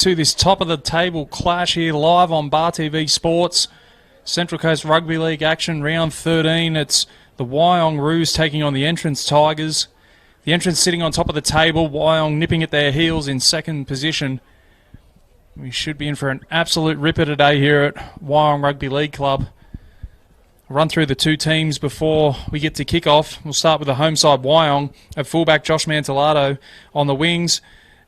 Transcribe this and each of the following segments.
To this top of the table clash here live on Bar TV Sports. Central Coast Rugby League action, round 13. It's the Wyong Roos taking on the Entrance Tigers. The Entrance sitting on top of the table, Wyong nipping at their heels in second position. We should be in for an absolute ripper today here at Wyong Rugby League Club. Run through the two teams before we get to kick off. We'll start with the home side, Wyong. At fullback, Josh Mantellato. On the wings,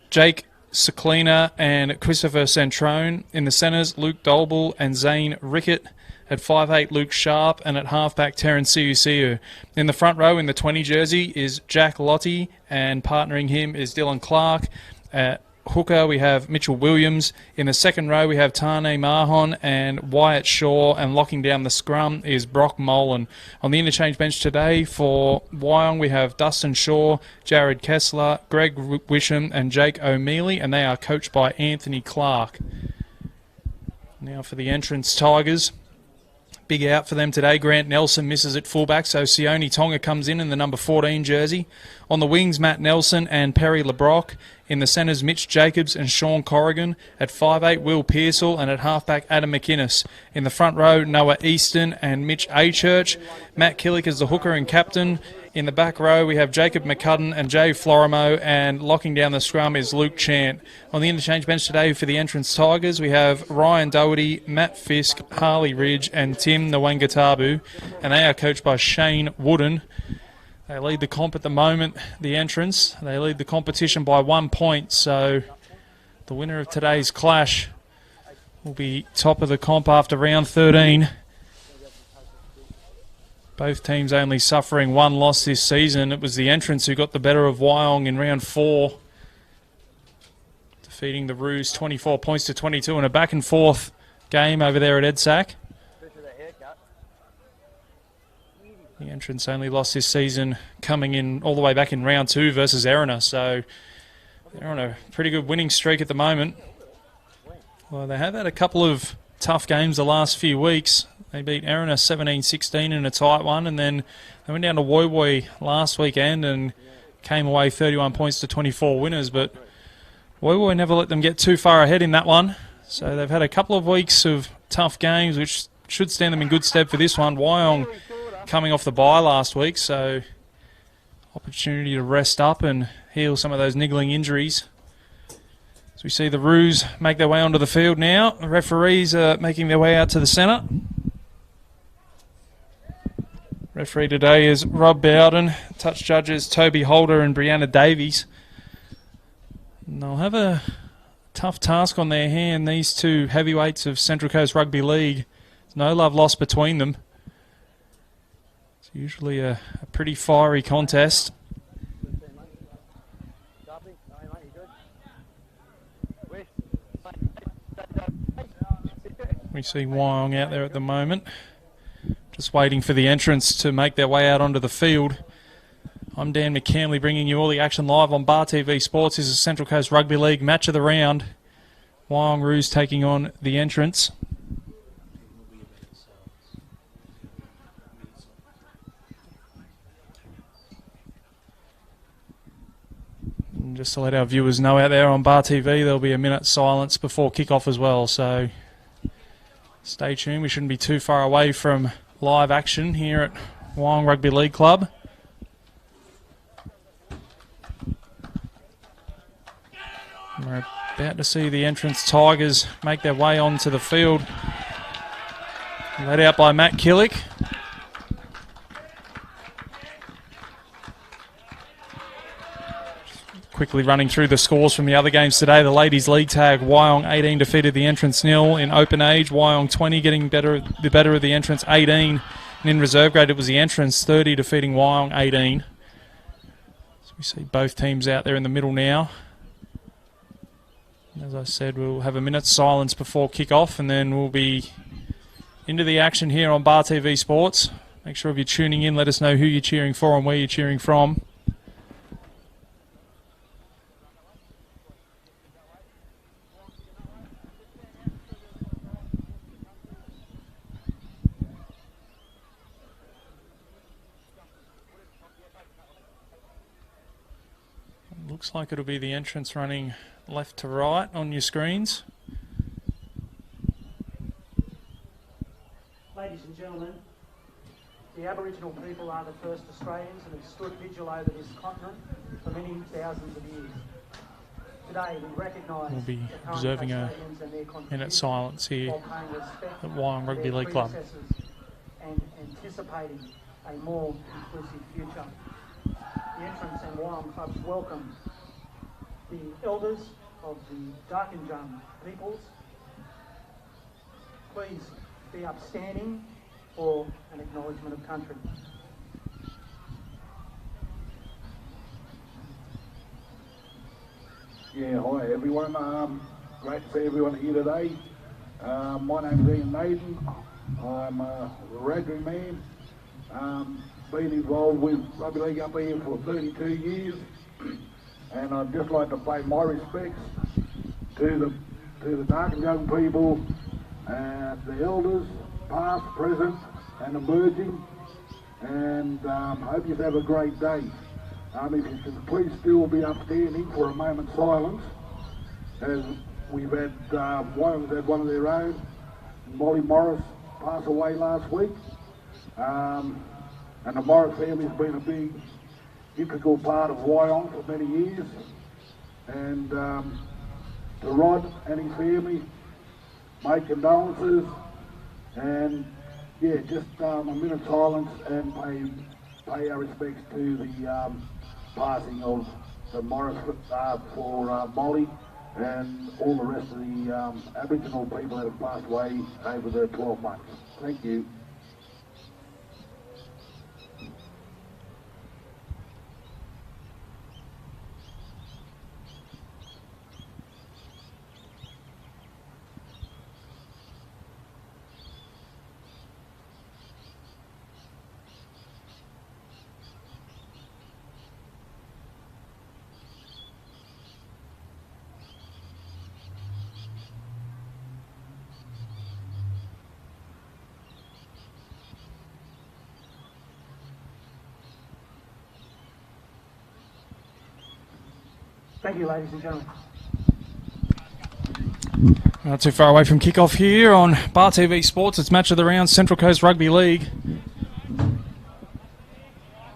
Jake Ciclina and Christopher Centrone. In the centres, Luke Dolbel and Zane Rickett. At 5'8", Luke Sharp, and at halfback, Terence Siusiu. In the front row, in the 20 jersey, is Jack Lottie, and partnering him is Dylan Clark. At hooker, we have Mitchell Williams. In the second row, we have Tane Mahon and Wyatt Shaw, and locking down the scrum is Brock Molan. On the interchange bench today for Wyong, we have Dustin Shaw, Jared Kessler, Greg Wisham, and Jake O'Mealy, and they are coached by Anthony Clark. Now for the Entrance Tigers. Big out for them today. Grant Nelson misses at fullback, so Sione Tonga comes in the number 14 jersey. On the wings, Matt Nelson and Perry LeBrock. In the centres, Mitch Jacobs and Sean Corrigan. At 5'8", Will Pearsall, and at halfback, Adam McInnes. In the front row, Noah Easton and Mitch Achurch. Matt Killick is the hooker and captain. In the back row, we have Jacob McCudden and Jay Florimo, and locking down the scrum is Luke Chant. On the interchange bench today for the Entrance Tigers, we have Ryan Doherty, Matt Fisk, Harley Ridge, and Tim Nwangatabu, and they are coached by Shane Wooden. They lead the comp at the moment, the Entrance. They lead the competition by 1 point, so the winner of today's clash will be top of the comp after round 13. Both teams only suffering one loss this season. It was the Entrance who got the better of Wyong in round 4, defeating the Roos 24 points to 22 in a back and forth game over there at EDSAC. The Entrance only lost this season coming in all the way back in round 2 versus Erina, so they're on a pretty good winning streak at the moment. Well, they have had a couple of tough games the last few weeks. They beat Erina 17-16 in a tight one, and then they went down to Woy Woy last weekend and came away 31 points to 24 winners, but Woy Woy never let them get too far ahead in that one. So they've had a couple of weeks of tough games, which should stand them in good stead for this one. Wyong coming off the bye last week, so opportunity to rest up and heal some of those niggling injuries. As we see the Roos make their way onto the field now. The referees are making their way out to the centre. Referee today is Rob Bowden. Touch judges Toby Holder and Brianna Davies. And they'll have a tough task on their hand, these two heavyweights of Central Coast Rugby League. There's no love lost between them. It's usually a pretty fiery contest. We see Wyong out there at the moment, just waiting for the Entrance to make their way out onto the field. I'm Dan McCanley, bringing you all the action live on Bar TV Sports. This is Central Coast Rugby League match of the round. Wyong Roos taking on the Entrance. And just to let our viewers know out there on Bar TV, there'll be a minute's silence before kickoff as well, so stay tuned. We shouldn't be too far away from live action here at Wyong Rugby League Club. We're about to see the Entrance Tigers make their way onto the field. Led out by Matt Killick. Quickly running through the scores from the other games today. The Ladies League tag, Wyong 18 defeated the Entrance 0. In open age, Wyong 20 getting the better of the Entrance 18. And in reserve grade, it was the Entrance 30 defeating Wyong 18. So we see both teams out there in the middle now. As I said, we'll have a minute's silence before kick-off, and then we'll be into the action here on Bar TV Sports. Make sure if you're tuning in, let us know who you're cheering for and where you're cheering from. Looks like it'll be the entrance running left to right on your screens. Ladies and gentlemen, the Aboriginal people are the first Australians and have stood vigil over this continent for many thousands of years. Today we recognise We'll be observing a minute silence here at Wyong Rugby League Club. And anticipating a more inclusive future. The entrance and Wyong clubs welcome the elders of the Darkinjung peoples. Please be upstanding for an acknowledgement of country. Yeah, hi everyone. Great to see everyone here today. My name is Ian Nathan. I'm a Wiradjuri man. Been involved with rugby league up here for 32 years, and I'd just like to pay my respects to the Darkinjung people, the elders, past, present, and emerging. And hope you have a great day. If you can please still be upstanding for a moment's silence, as we've had, Wyong's had one of their own, Molly Morris, pass away last week. And the Morris family's been a big, integral part of Wyong for many years. And to Rod and his family, make condolences, and yeah, just a minute's silence and pay our respects to the passing of the Morris for Molly and all the rest of the Aboriginal people that have passed away over the 12 months. Thank you. Thank you, ladies and gentlemen. Not too far away from kickoff here on Bar TV Sports. It's match of the round, Central Coast Rugby League.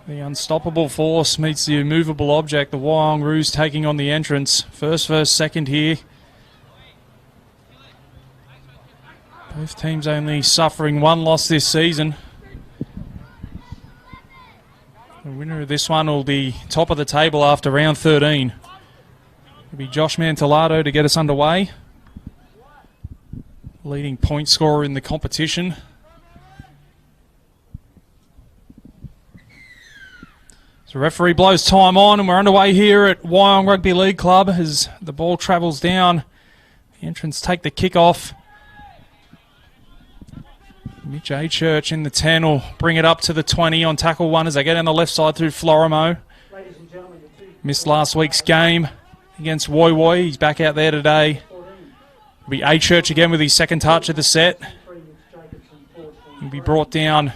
The unstoppable force meets the immovable object. The Wyong Roos taking on the entrance. First versus second here. Both teams only suffering one loss this season. The winner of this one will be top of the table after round 13. It'll be Josh Mantellato to get us underway. Leading point scorer in the competition. So referee blows time on, and we're underway here at Wyong Rugby League Club as the ball travels down. The entrants take the kick off. Mitch A. Church in the 10 will bring it up to the 20 on tackle one as they get on the left side through Florimo. Missed last week's game against Woi Woi. He's back out there today. It'll be A. Church again with his second touch of the set. He'll be brought down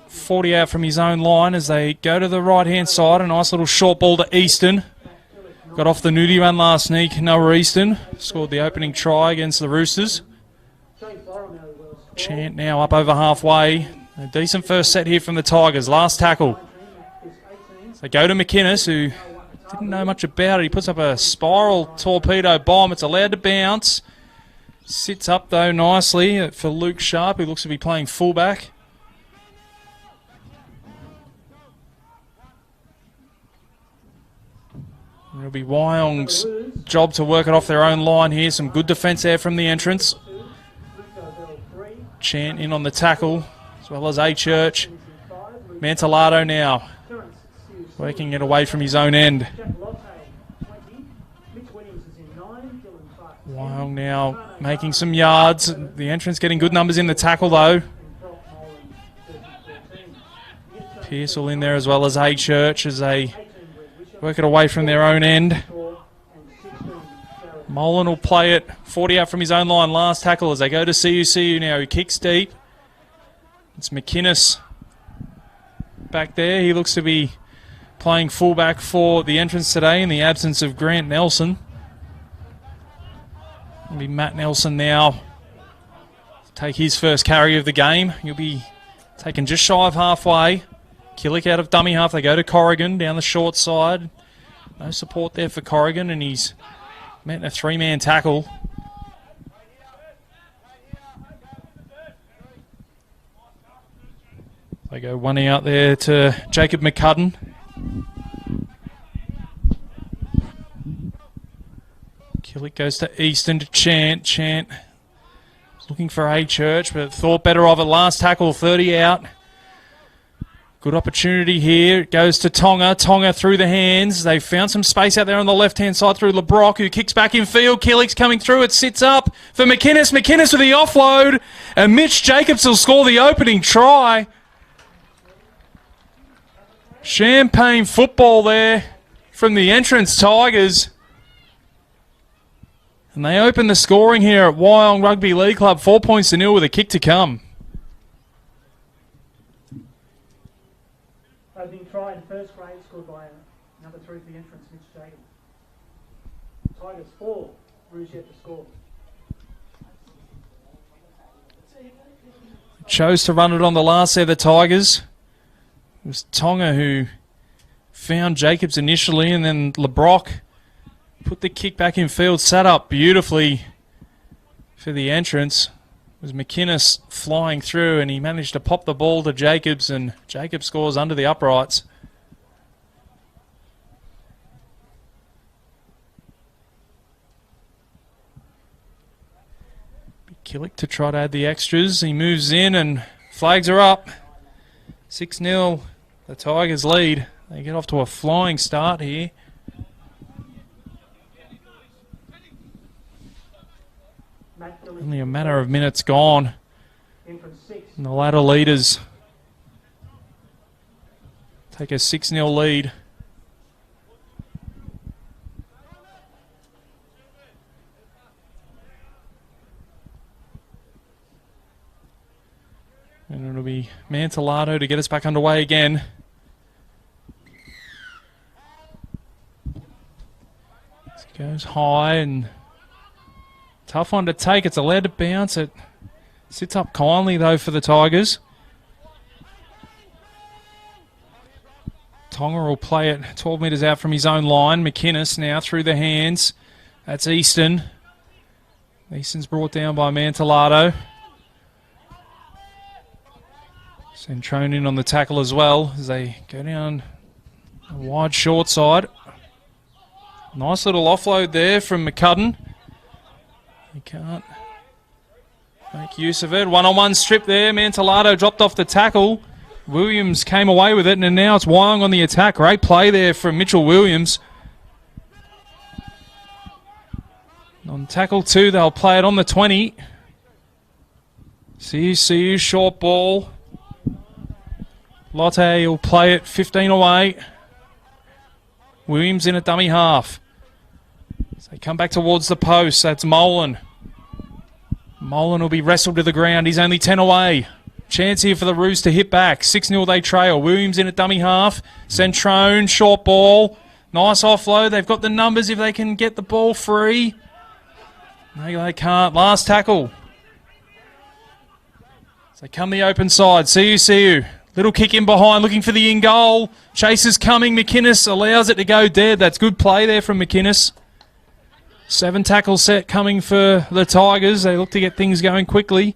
40 out from his own line as they go to the right-hand side. A nice little short ball to Easton. Got off the nudie run last sneak. Noah Easton scored the opening try against the Roosters. Chant now up over halfway. A decent first set here from the Tigers. Last tackle. They go to McInnes, who didn't know much about it. He puts up a spiral torpedo bomb. It's allowed to bounce. Sits up, though, nicely for Luke Sharp, who looks to be playing fullback. It'll be Wyong's job to work it off their own line here. Some good defence there from the entrance. Chant in on the tackle, as well as A. Church. Mantellato now, working it away from his own end. Wyong now making some yards. The entrance getting good numbers in the tackle, though. Pearsall in there as well as A. Church as they work it away from their own end. Molan will play it 40 out from his own line. Last tackle as they go to CU now. He kicks deep. It's McInnes back there. He looks to be playing fullback for the entrance today in the absence of Grant Nelson. It'll be Matt Nelson now take his first carry of the game. He'll be taken just shy of halfway. Killick out of dummy half. They go to Corrigan down the short side. No support there for Corrigan, and he's met in a three-man tackle. They go one out there to Jacob McCudden. Killick goes to Easton to Chant. Chant was looking for A Church, but thought better of it. Last tackle, 30 out. Good opportunity here. It goes to Tonga. Tonga through the hands. They found some space out there on the left-hand side through LeBrock, who kicks back in field. Killick's coming through. It sits up for McInnes. McInnes with the offload. And Mitch Jacobs will score the opening try. Champagne football there from the entrance Tigers. And they open the scoring here at Wyong Rugby League Club. 4 points to nil with a kick to come. Opening try in first grade scored by number 3 for the entrance, Mitch Jacobs. Tigers 4, Rouge yet to score. Chose to run it on the last there, the Tigers. It was Tonga who found Jacobs initially, and then LeBrock put the kick back in field, sat up beautifully for the entrance. It was McInnes flying through, and he managed to pop the ball to Jacobs, and Jacobs scores under the uprights. Killick to try to add the extras. He moves in and flags are up. 6-0, the Tigers lead. They get off to a flying start here. Only a matter of minutes gone. And the latter leaders take a 6-0 lead. And it'll be Mantellato to get us back underway again. This goes high and tough one to take. It's allowed to bounce. It sits up kindly, though, for the Tigers. Tonga will play it 12 metres out from his own line. McInnes now through the hands. That's Easton. Easton's brought down by Mantellato. Centrone in on the tackle as well as they go down a wide short side. Nice little offload there from McCudden. He can't make use of it. One-on-one strip there. Mantellato dropped off the tackle. Williams came away with it, and now it's Wyong on the attack. Great play there from Mitchell Williams. On tackle 2, they'll play it on the 20. See, short ball. Lotte will play it 15 away. Williams in at dummy half. So they come back towards the post. That's Molan. Molan will be wrestled to the ground. He's only 10 away. Chance here for the Roos to hit back. 6-0 they trail. Williams in at dummy half. Centrone, short ball. Nice offload. They've got the numbers if they can get the ball free. No, they can't. Last tackle. So they come the open side. See you. Little kick in behind, looking for the in-goal. Chase is coming. McInnes allows it to go dead. That's good play there from McInnes. 7 tackle set coming for the Tigers. They look to get things going quickly.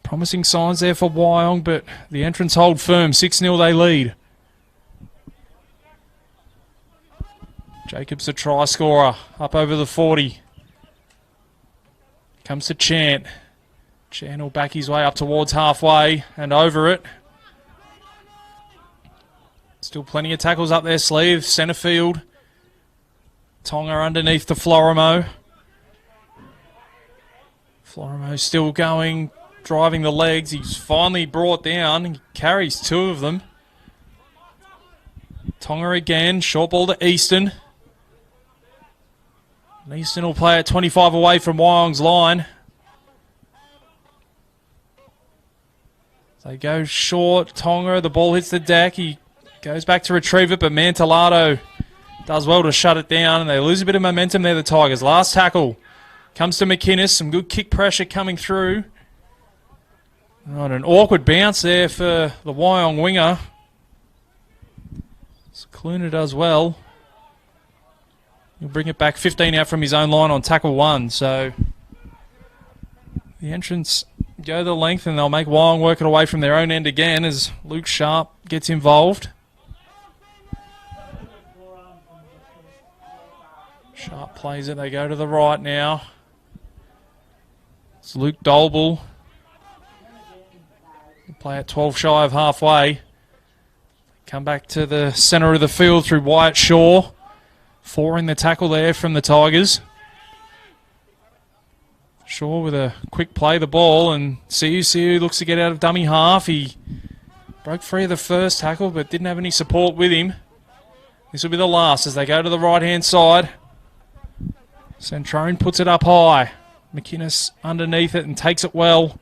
Promising signs there for Wyong, but the entrance hold firm. 6-0 they lead. Jacobs, the try scorer, up over the 40. Comes to Chant. Chant will back his way up towards halfway and over it. Still plenty of tackles up their sleeve. Centre field. Tonga underneath the Florimo. Florimo still going, driving the legs. He's finally brought down. He carries 2 of them. Tonga again. Short ball to Easton. Easton will play at 25 away from Wyong's line. They go short. Tonga, the ball hits the deck. He goes back to retrieve it, but Mantelado does well to shut it down, and they lose a bit of momentum there, the Tigers. Last tackle comes to McInnes. Some good kick pressure coming through. Right, an awkward bounce there for the Wyong winger. So Cluna does well. He'll bring it back 15 out from his own line on tackle 1. So the entrants go the length, and they'll make Wyong work it away from their own end again as Luke Sharp gets involved. Sharp plays it. They go to the right now. It's Luke Dolble. Play at 12 shy of halfway. Come back to the centre of the field through Wyatt Shaw. 4 in the tackle there from the Tigers. Shaw with a quick play the ball, and Siu looks to get out of dummy half. He broke free of the first tackle but didn't have any support with him. This will be the last as they go to the right hand side. Centrone puts it up high. McInnes underneath it and takes it well.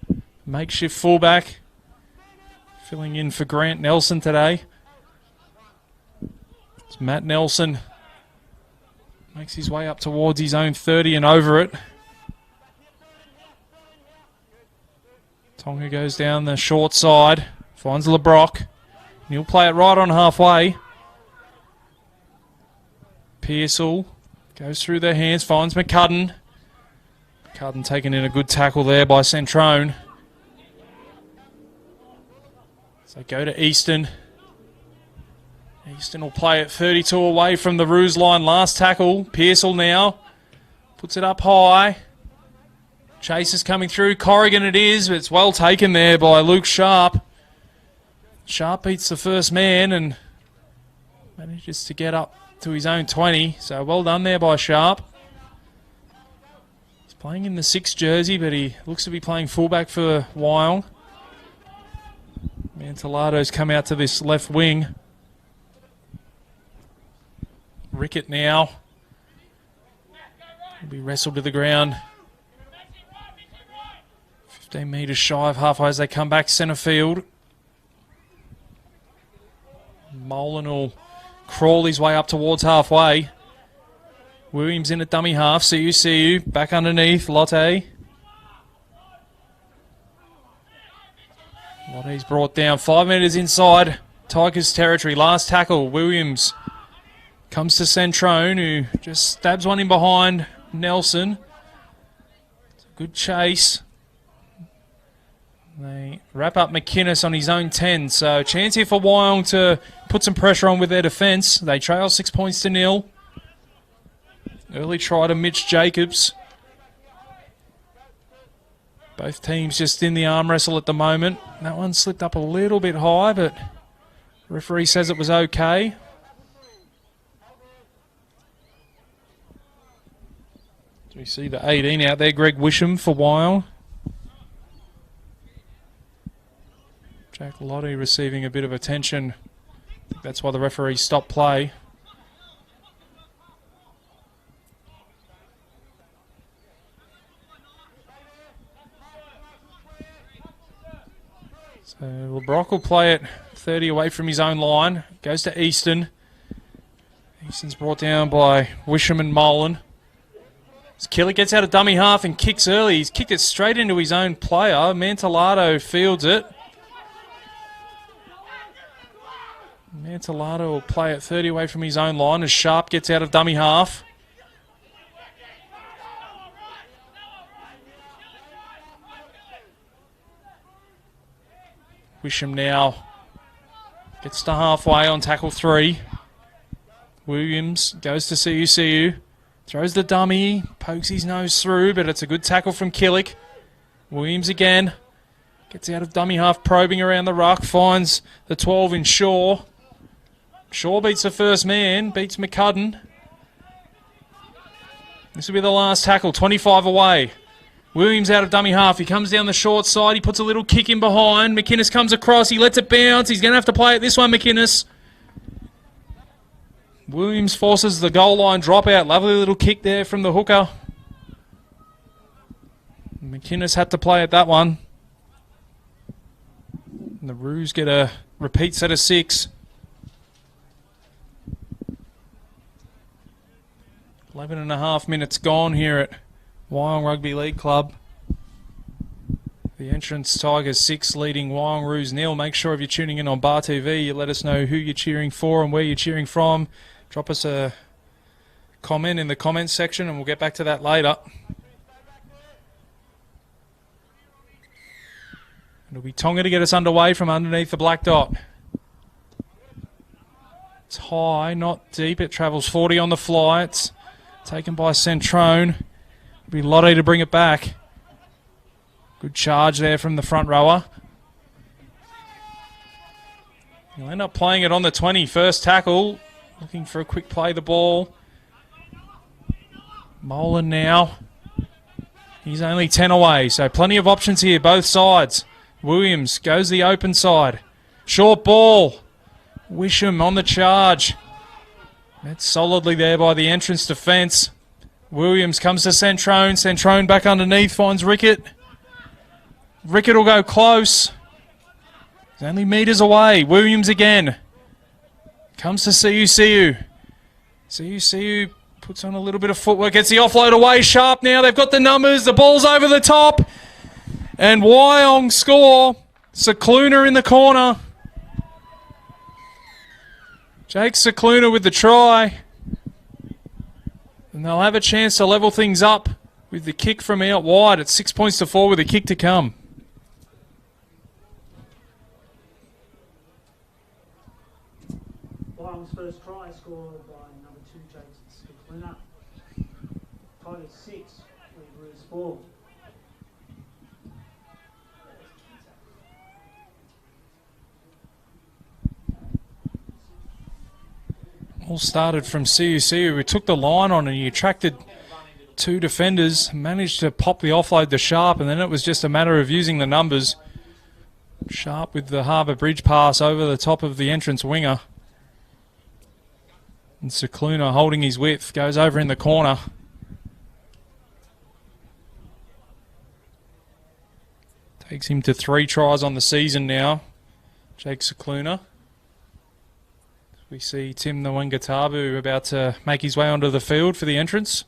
Makeshift fullback. Filling in for Grant Nelson today. It's Matt Nelson. Makes his way up towards his own 30 and over it. Tonga goes down the short side. Finds LeBrock. And he'll play it right on halfway. Pearsall goes through their hands. Finds McCudden. McCudden taking in a good tackle there by Centrone. So go to Easton. Easton will play it 32 away from the Roos line. Last tackle. Pearsall now. Puts it up high. Chase is coming through. Corrigan it is, but it's well taken there by Luke Sharp. Sharp beats the first man and manages to get up to his own 20. So well done there by Sharp. He's playing in the 6 jersey, but he looks to be playing fullback for Wyong. Mantelado's come out to this left wing. Rickett now. He'll be wrestled to the ground. 15 metres shy of halfway as they come back centre field. Molan will crawl his way up towards halfway. Williams in at dummy half. Siu back underneath. Lotte. Lotte's brought down 5 metres inside Tigers territory. Last tackle. Williams comes to Centrone, who just stabs one in behind Nelson. It's a good chase. They wrap up McInnes on his own 10. So chance here for Wyong to put some pressure on with their defence. They trail 6 points to 0. Early try to Mitch Jacobs. Both teams just in the arm wrestle at the moment. That one slipped up a little bit high, but the referee says it was okay. So we see the 18 out there, Greg Wisham for Wyong. Jack Lottie receiving a bit of attention. I think that's why the referee stopped play. So LeBrock will play it 30 away from his own line. Goes to Easton. Easton's brought down by Wisham and Molan. Killick gets out of dummy half and kicks early. He's kicked it straight into his own player. Mantelado fields it. Mantelado will play it 30 away from his own line as Sharp gets out of dummy half. Wisham now gets to halfway on tackle 3. Williams goes to Siu. Throws the dummy, pokes his nose through, but it's a good tackle from Killick. Williams again. Gets out of dummy half, probing around the ruck. Finds the 12 in Shaw. Shaw beats the first man, beats McCudden. This will be the last tackle, 25 away. Williams out of dummy half. He comes down the short side. He puts a little kick in behind. McInnes comes across. He lets it bounce. He's going to have to play it this one, McInnes. Williams forces the goal line dropout. Lovely little kick there from the hooker. McInnes had to play at that one. And the Roos get a repeat set of 6. 11.5 minutes gone here at Wyong Rugby League Club. The Entrance Tigers 6 leading Wyong Roos 0. Make sure if you're tuning in on Bar TV, you let us know who you're cheering for and where you're cheering from. Drop us a comment in the comments section and we'll get back to that later. It'll be Tonga to get us underway from underneath the black dot. It's high, not deep. It travels 40 on the fly. It's taken by Centrone. It'll be Lottie to bring it back. Good charge there from the front rower. He'll end up playing it on the 20. First tackle. Looking for a quick play the ball. Molan now. He's only 10 away, so plenty of options here, both sides. Williams goes the open side. Short ball. Wisham on the charge. That's solidly there by the Entrance defence. Williams comes to Centrone. Centrone back underneath, finds Rickett. Rickett will go close. He's only metres away. Williams again. Comes to Siu. Siu puts on a little bit of footwork. Gets the offload away. Sharp now. They've got the numbers. The ball's over the top. And Wyong score. Cicluna in the corner. Jake Cicluna with the try. And they'll have a chance to level things up with the kick from out wide. It's 6 points to 4 with a kick to come. Wyong's first try scored by number 2, Jake Cicluna. Tigers 6, Roos 4. All started from CUC. We took the line on and he attracted 2 defenders, managed to pop the offload to Sharp, and then it was just a matter of using the numbers. Sharp with the Harbour Bridge pass over the top of the Entrance winger. And Cicluna holding his width, goes over in the corner. Takes him to 3 tries on the season now, Jake Cicluna. We see Tim Nwangatabu about to make his way onto the field for the Entrance.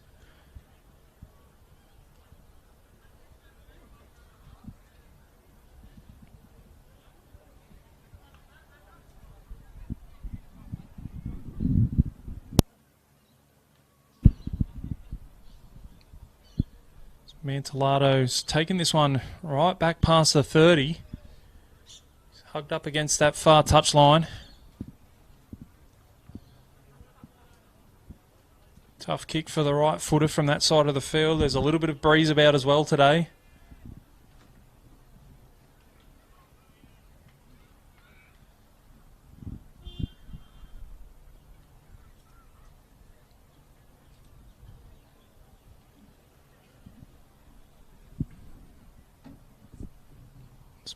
Mantelato's taking this one right back past the 30. He's hugged up against that far touchline. Tough kick for the right footer from that side of the field. There's a little bit of breeze about as well today.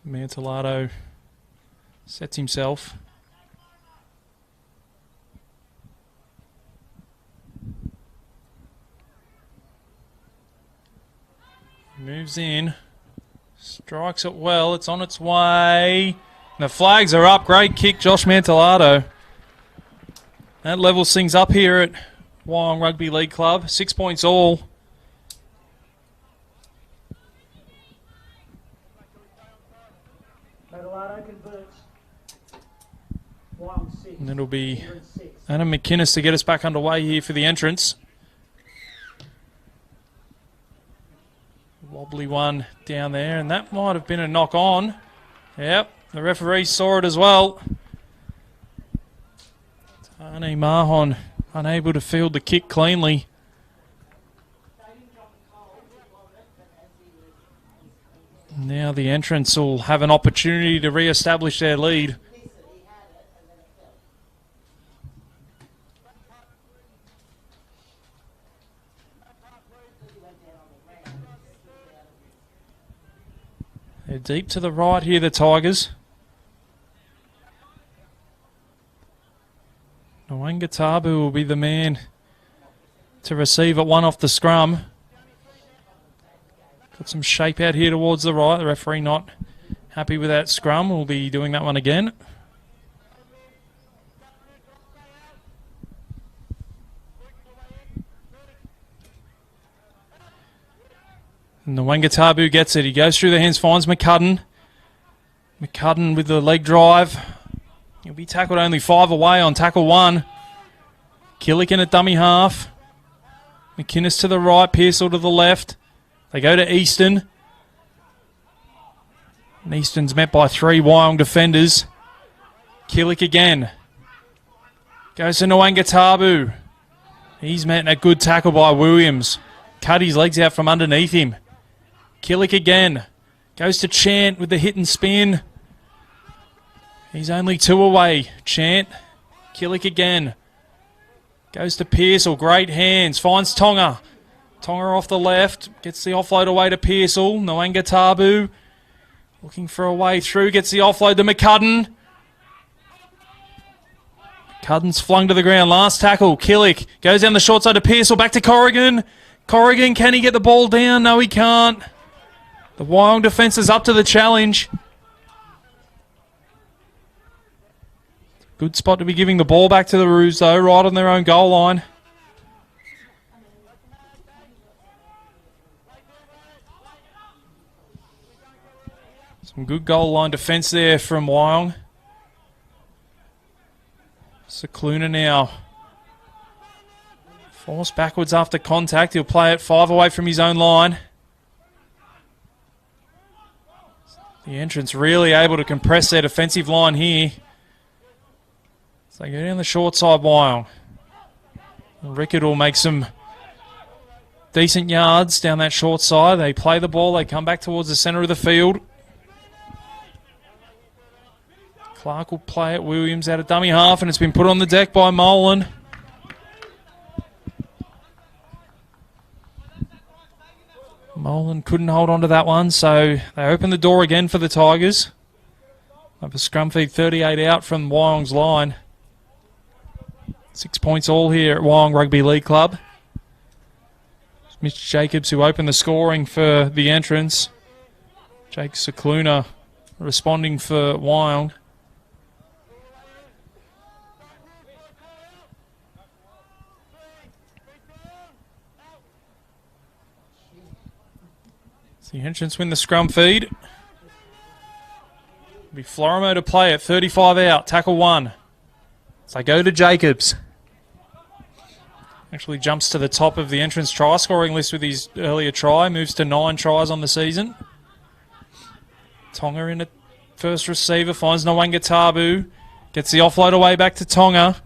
Mantelato sets himself. Moves in. Strikes it well. It's on its way. The flags are up. Great kick, Josh Mantelato. That levels things up here at Wyong Rugby League Club. 6 points all. Mantelato converts. Wyong 6. And it'll be Adam McInnes to get us back underway here for the Entrance. Wobbly one down there, and that might have been a knock on. Yep, the referee saw it as well. Tane Mahon unable to field the kick cleanly. Now the Entrance will have an opportunity to re-establish their lead. They're deep to the right here, the Tigers. Nwangatabu will be the man to receive at one off the scrum. Got some shape out here towards the right. The referee not happy with that scrum. We'll be doing that one again. And the Wangatabu gets it. He goes through the hands, finds McCudden. McCudden with the leg drive. He'll be tackled only 5 away on tackle 1. Killican at dummy half. McInnes to the right, Pearsall to the left. They go to Easton. And Easton's met by 3 Wyong defenders. Killick again. Goes to Nwangatabu. He's met in a good tackle by Williams. Cut his legs out from underneath him. Killick again. Goes to Chant with the hit and spin. He's only 2 away. Chant. Killick again. Goes to Pearsall. Great hands. Finds Tonga. Tonga off the left. Gets the offload away to Pearsall. Nwangatabu. Looking for a way through. Gets the offload to McCudden. McCudden's flung to the ground. Last tackle. Killick. Goes down the short side to Pearsall. Back to Corrigan. Corrigan, can he get the ball down? No, he can't. The Wyong defence is up to the challenge. Good spot to be giving the ball back to the Roos, though, right on their own goal line. Some good goal line defence there from Wyong. Cicluna now. Forced backwards after contact. He'll play it 5 away from his own line. The entrance really able to compress their defensive line here. So they go down the short side, Wyong. Rickett will make some decent yards down that short side. They play the ball. They come back towards the centre of the field. Clark will play it. Williams out of dummy half, and it's been put on the deck by Molan. Molan couldn't hold on to that one, so they open the door again for the Tigers. Have a scrum feed 38 out from Wyong's line. 6 points all here at Wyong Rugby League Club. It's Mitch Jacobs who opened the scoring for the entrance. Jake Cicluna responding for Wyong. The entrance win the scrum feed. It'll be Florimo to play at 35 out, tackle 1. So they go to Jacobs. Actually jumps to the top of the entrance try scoring list with his earlier try. Moves to 9 tries on the season. Tonga in at first receiver. Finds Nwangatabu. Gets the offload away back to Tonga.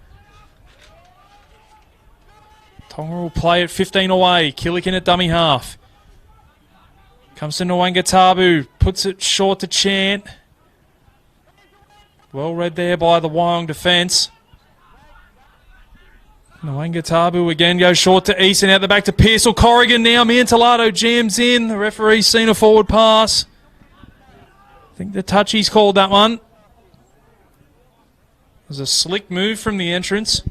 Tonga will play at 15 away. Killican at dummy half. Comes to Nwangatabu, puts it short to Chant. Well read there by the Wyong defence. Nwangatabu again goes short to Easton, out the back to Pearsall. Corrigan now, Mantelado jams in. The referee's seen a forward pass. I think the touchy's called that one. It was a slick move from the entrance.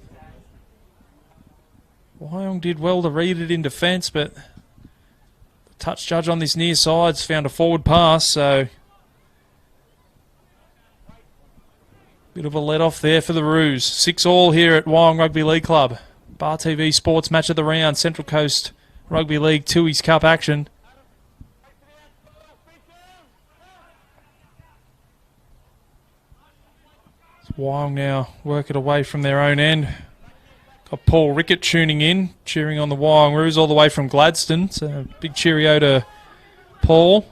Wyong did well to read it in defence, but touch judge on this near side's found a forward pass, so bit of a let off there for the Roos. 6 all here at Wyong Rugby League Club. Bar TV Sports Match of the Round, Central Coast Rugby League Tooheys Cup action. Wyong now work it away from their own end. Got Paul Rickett tuning in, cheering on the Wyong Roos all the way from Gladstone. So big cheerio to Paul.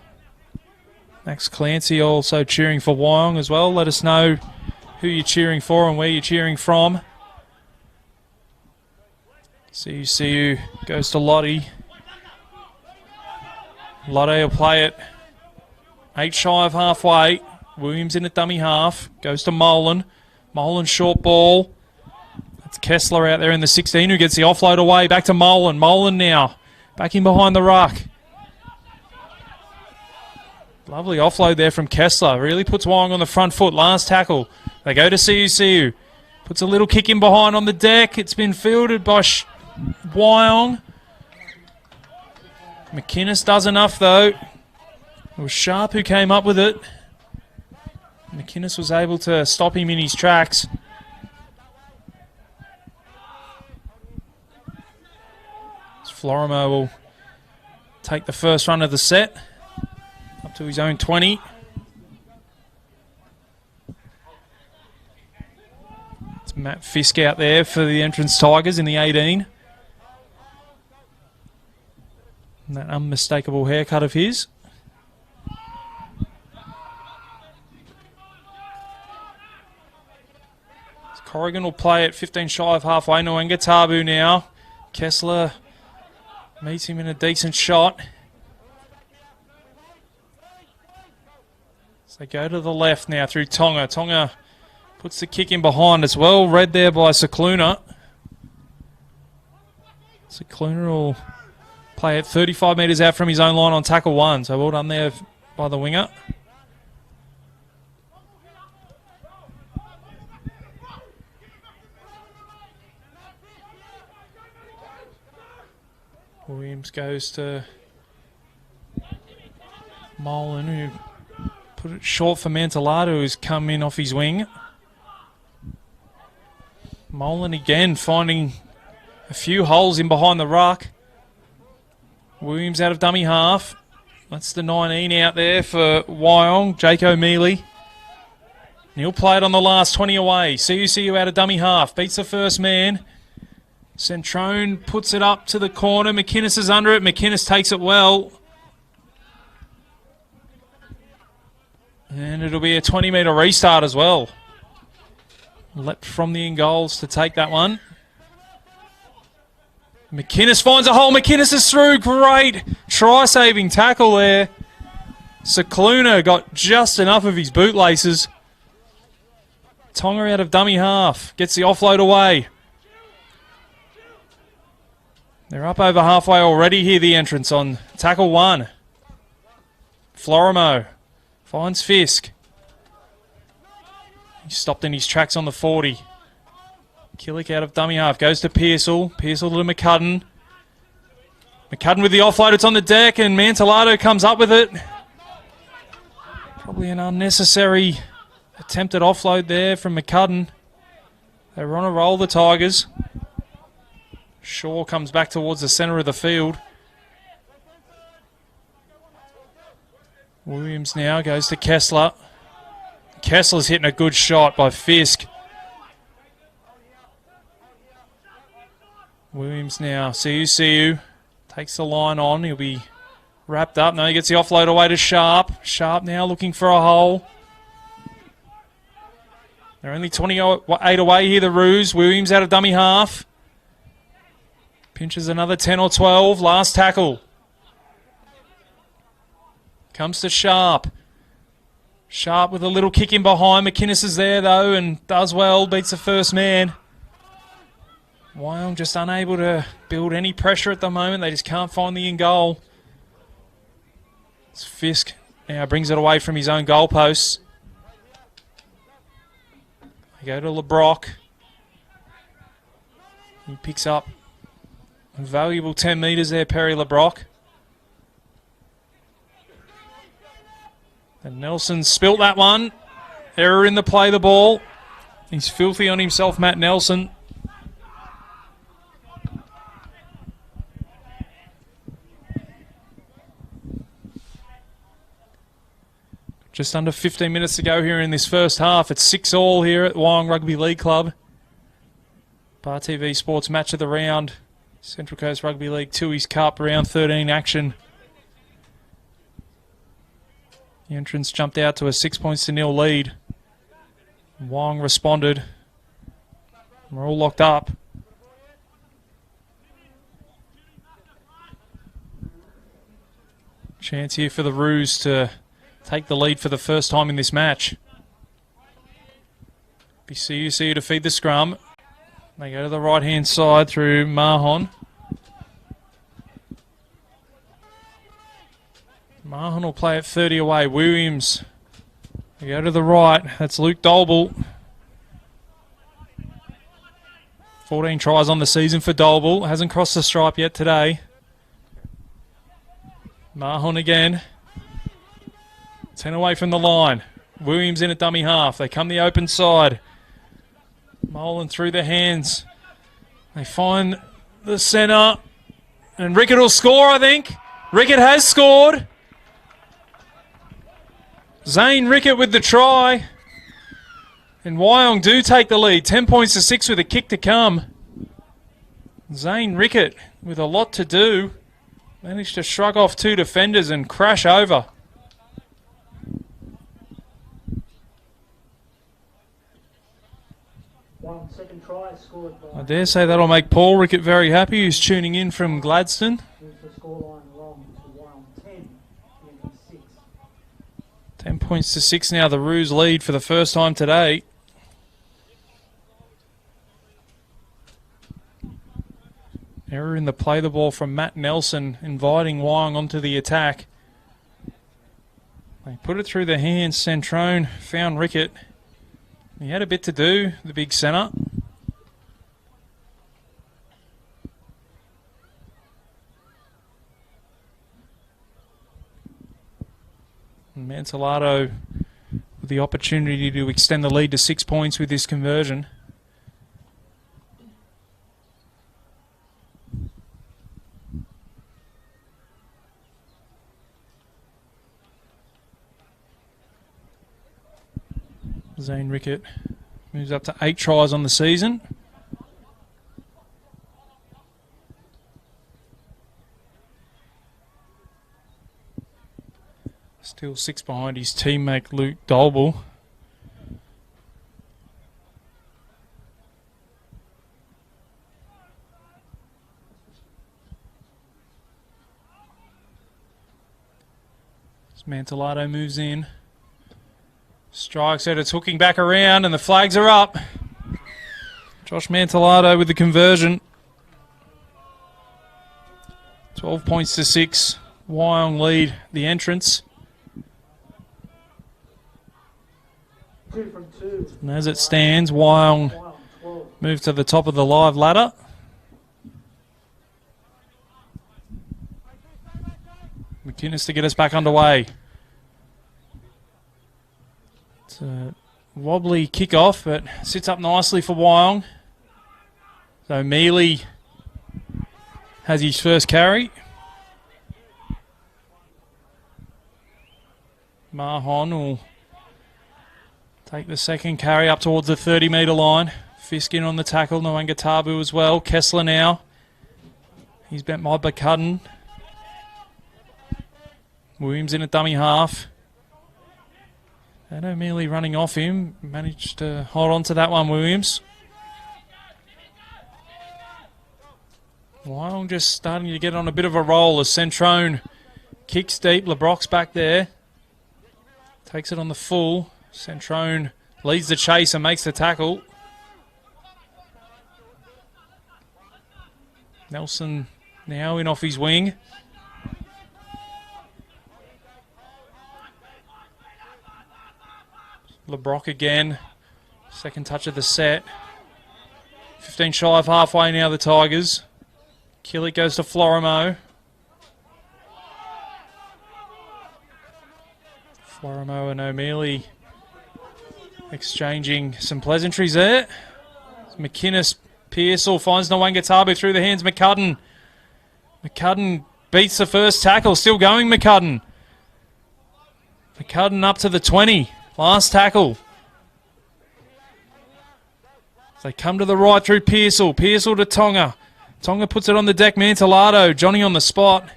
Max Clancy also cheering for Wyong as well. Let us know who you're cheering for and where you're cheering from. CU goes to Lottie. Lottie will play it 8 shy of halfway. Williams in at dummy half. Goes to Molan. Molan short ball. It's Kessler out there in the 16 who gets the offload away. Back to Molan. Molan now. Back in behind the ruck. Lovely offload there from Kessler. Really puts Wyong on the front foot. Last tackle. They go to CU. Puts a little kick in behind on the deck. It's been fielded by Wyong. McInnes does enough though. It was Sharp who came up with it. McInnes was able to stop him in his tracks. Florimo will take the first run of the set up to his own 20. It's Matt Fisk out there for the Entrance Tigers in the 18. And that unmistakable haircut of his. Corrigan will play at 15 shy of halfway. Nwanga Tabu now. Kessler meets him in a decent shot. So they go to the left now through Tonga. Tonga puts the kick in behind. It's well read there by Cicluna. Cicluna will play at 35 metres out from his own line on tackle 1. So well done there by the winger. Williams goes to Molan, who put it short for Mantelado, who's come in off his wing. Molan again finding a few holes in behind the ruck. Williams out of dummy half. That's the 19 out there for Wyong, Jake O'Mealy. He'll play it on the last 20 away. CUCU out of dummy half. Beats the first man. Centrone puts it up to the corner. McInnes is under it. McInnes takes it well. And it'll be a 20-metre restart as well. Leapt from the in goals to take that one. McInnes finds a hole. McInnes is through. Great try-saving tackle there. Cicluna got just enough of his bootlaces. Tonga out of dummy half. Gets the offload away. They're up over halfway already here, the Entrance on tackle 1. Florimo finds Fisk. He stopped in his tracks on the 40. Killick out of dummy half. Goes to Pearsall. Pearsall to McCudden. McCudden with the offload. It's on the deck and Mantelado comes up with it. Probably an unnecessary attempted offload there from McCudden. They were on a roll, the Tigers. Shaw comes back towards the centre of the field. Williams now goes to Kessler. Kessler's hitting a good shot by Fisk. Williams now, CU takes the line on. He'll be wrapped up. No, he gets the offload away to Sharp. Sharp now looking for a hole. They're only 28 away here, the Roos. Williams out of dummy half. Pinches another 10 or 12. Last tackle. Comes to Sharp. Sharp with a little kick in behind. McInnes is there, though, and does well. Beats the first man. Wyong just unable to build any pressure at the moment. They just can't find the in-goal. Fisk now brings it away from his own goalposts. They go to LeBrock. He picks up a valuable 10 metres there, Perry LeBrock. And Nelson spilt that one. Error in the play, the ball. He's filthy on himself, Matt Nelson. Just under 15 minutes to go here in this first half. It's 6-all here at Wyong Rugby League Club. Bar TV Sports Match of the Round. Central Coast Rugby League Tooheys Cup, round 13 action. The Entrance jumped out to a 6-0 lead. Wyong responded. We're all locked up. Chance here for the Roos to take the lead for the first time in this match. Be CUC to feed the scrum. They go to the right-hand side through Mahon. Mahon will play at 30 away. Williams. They go to the right. That's Luke Dolbel. 14 tries on the season for Dolbel. Hasn't crossed the stripe yet today. Mahon again. 10 away from the line. Williams in at dummy half. They come the open side. Molan through the hands. They find the centre. And Rickett will score, I think. Rickett has scored. Zane Rickett with the try. And Wyong do take the lead. 10 points to 6 with a kick to come. Zane Rickett with a lot to do. Managed to shrug off 2 defenders and crash over. One second try scored by... I dare say that'll make Paul Rickett very happy, who's tuning in from Gladstone. Moves the scoreline along to Wyong 10, Unity 6. 10 points to 6 now. The Roos lead for the first time today. Error in the play the ball from Matt Nelson, inviting Wyong onto the attack. They put it through the hands. Centrone found Rickett. He had a bit to do, the big centre. And Mantellato with the opportunity to extend the lead to 6 points with this conversion. Zane Rickett moves up to 8 tries on the season. Still 6 behind his teammate Luke Dolble. As Mantellato moves in. Strikes it, it's hooking back around and the flags are up. Josh Mantellato with the conversion. 12 points to 6. Wyong lead the entrance. 2 from 2. And as it stands, Wyong Wyong 12. moves to the top of the live ladder. McInnes to get us back underway. It's a wobbly kick-off, but sits up nicely for Wyong. So Mealy has his first carry. Mahon will take the second carry up towards the 30-metre line. Fisk in on the tackle, Nwangatabu as well. Kessler now. He's bent by McCudden. Williams in at dummy half. And O'Mealy running off him. Managed to hold on to that one, Williams. Wyong just starting to get on a bit of a roll as Centrone kicks deep. LeBrock's back there. Takes it on the full. Centrone leads the chase and makes the tackle. Nelson now in off his wing. LeBrock again. Second touch of the set. 15 shy of halfway now, the Tigers. Killick goes to Florimo. Florimo and O'Mealy exchanging some pleasantries there. McInnes, Pearsall finds Nwangatabu through the hands. McCudden. McCudden beats the first tackle. Still going, McCudden. McCudden up to the 20. Last tackle. They come to the right through Pearsall. Pearsall to Tonga. Tonga puts it on the deck. Mantellato. Johnny on the spot.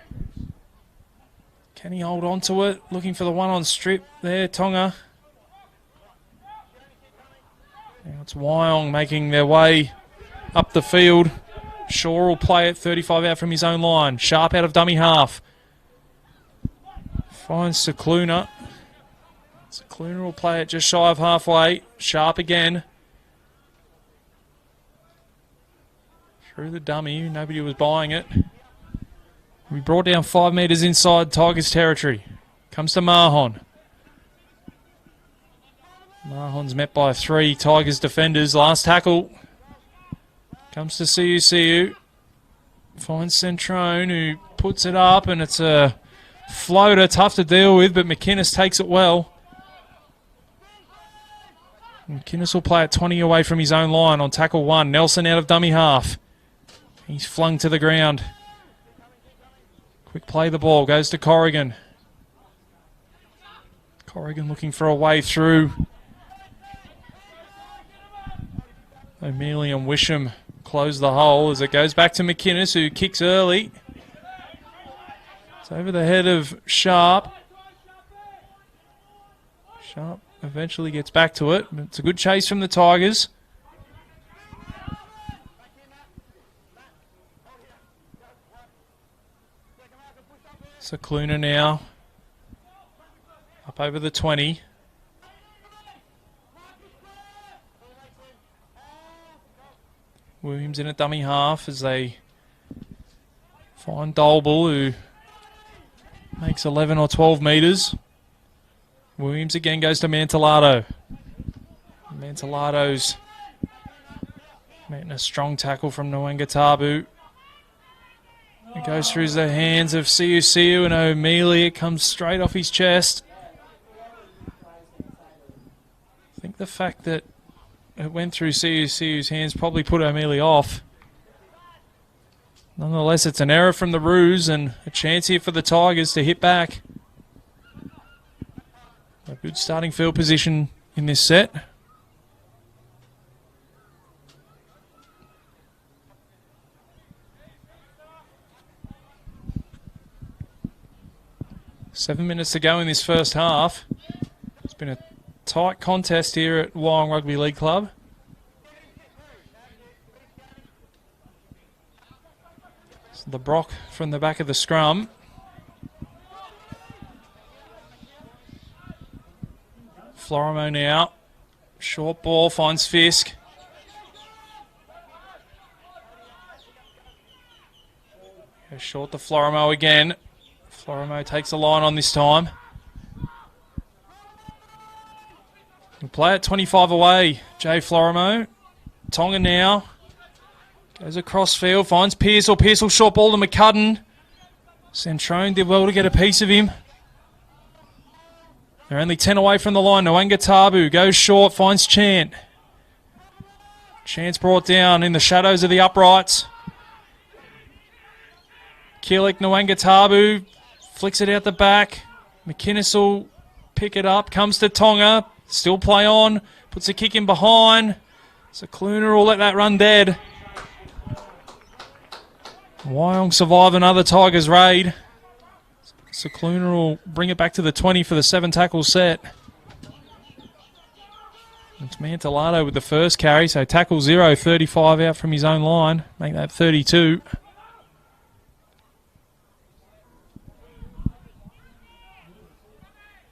Can he hold on to it? Looking for the one on strip there, Tonga. Now it's Wyong making their way up the field. Shaw will play it 35 out from his own line. Sharp out of dummy half. Finds Cicluna. Cicluna will play it just shy of halfway. Sharp again. Through the dummy. Nobody was buying it. We brought down 5 metres inside Tigers territory. Comes to Mahon. Mahon's met by 3 Tigers defenders. Last tackle. Comes to Siu. Finds Centrone, who puts it up, and it's a floater. Tough to deal with, but McInnes takes it well. McInnes will play it 20 away from his own line on tackle 1. Nelson out of dummy half. He's flung to the ground. Quick play the ball. Goes to Corrigan. Corrigan looking for a way through. O'Mealy and Wisham close the hole as it goes back to McInnes, who kicks early. It's over the head of Sharp. Sharp eventually gets back to it. It's a good chase from the Tigers. Cicluna now. Up over the 20. Williams in at dummy half as they find Dolble, who makes 11 or 12 metres. Williams again goes to Mantellato. Mantellato's making a strong tackle from Nwangatabu. It goes through the hands of Siu and O'Mealy. It comes straight off his chest. I think the fact that it went through Siu's hands probably put O'Mealy off. Nonetheless, it's an error from the Roos and a chance here for the Tigers to hit back. A good starting field position in this set. Seven minutes to go in this first half. It's been a tight contest here at Wyong Rugby League Club. So the Brock from the back of the scrum. Florimo now. Short ball finds Fisk. Goes short to Florimo again. Florimo takes the line on this time. He'll play it 25 away. Jay Florimo. Tonga now. Goes across field. Finds Pearsall. Pearsall short ball to McCudden. Centrone did well to get a piece of him. They're only 10 away from the line. Nwangatabu goes short. Finds Chant. Chant's brought down in the shadows of the uprights. Kielik Nwangatabu flicks it out the back. McInnes will pick it up. Comes to Tonga. Still play on. Puts a kick in behind. Cicluna will let that run dead. Wyong survive another Tigers raid. Cicluna will bring it back to the 20 for the 7 tackle set. It's Mantellato with the first carry. So tackle 0, 35 out from his own line. Make that 32.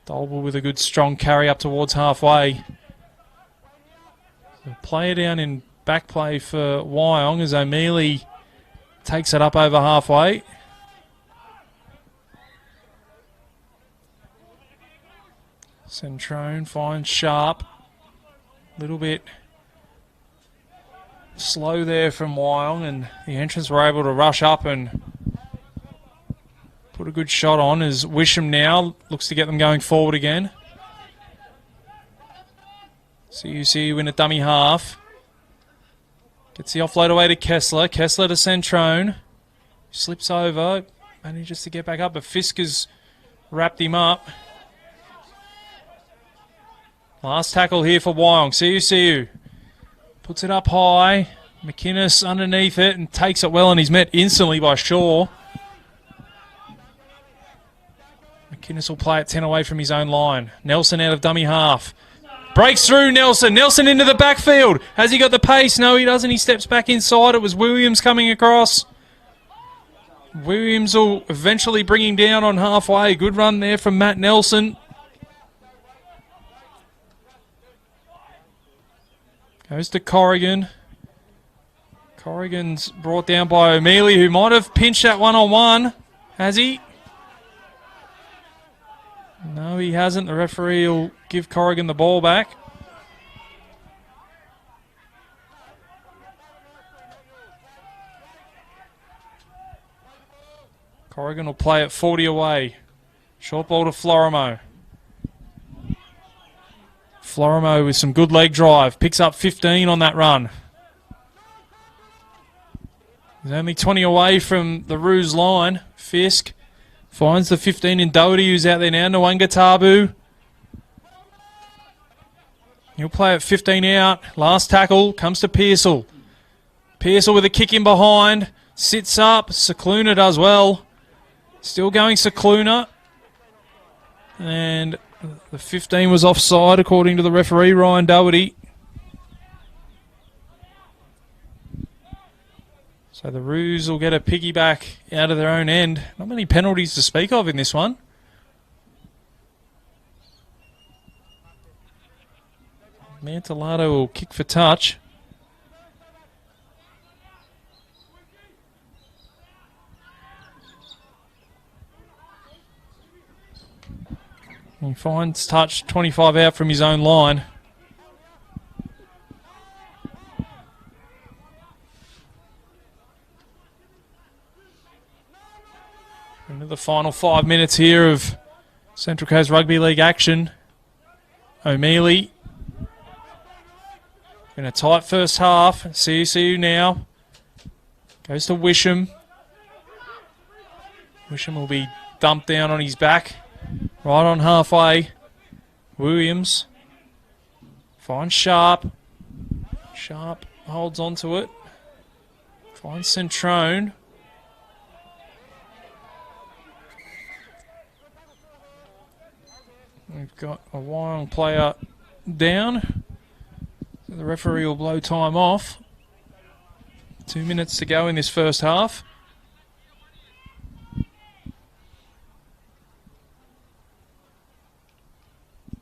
Dolble with a good strong carry up towards halfway. So player down in back play for Wyong as O'Mealy takes it up over halfway. Centrone finds Sharp. A little bit slow there from Wyong, and the entrants were able to rush up and put a good shot on as Wisham now looks to get them going forward again. CUC win a dummy half. Gets the offload away to Kessler. Kessler to Centrone. Slips over. Manages to get back up, but Fisk has wrapped him up. Last tackle here for Wyong. CUCU puts it up high. McInnes underneath it and takes it well, and he's met instantly by Shaw. McInnes will play it 10 away from his own line. Nelson out of dummy half. Breaks through Nelson. Nelson into the backfield. Has he got the pace? No, he doesn't. He steps back inside. It was Williams coming across. Williams will eventually bring him down on halfway. Good run there from Matt Nelson. Goes to Corrigan. Corrigan's brought down by O'Mealy, who might have pinched that one-on-one. Has he? No, he hasn't. The referee will give Corrigan the ball back. Corrigan will play it 40 away. Short ball to Florimo. Florimo with some good leg drive. Picks up 15 on that run. He's only 20 away from the Roos line. Fisk finds the 15 in Doherty, who's out there now. Nwanga Tabu. He'll play at 15 out. Last tackle comes to Pearsall. Pearsall with a kick in behind. Sits up. Cicluna does well. Still going Cicluna. And the 15 was offside according to the referee, Ryan Doherty. So the Roos will get a piggyback out of their own end. Not many penalties to speak of in this one. Mantellato will kick for touch. He finds touch 25 out from his own line. Into the final 5 minutes here of Central Coast Rugby League action. O'Mealy in a tight first half. CSU now goes to Wisham. Wisham will be dumped down on his back. Right on halfway. Williams finds Sharp. Sharp holds on to it. Finds Centrone. We've got a Wyong player down. So the referee will blow time off. 2 minutes to go in this first half.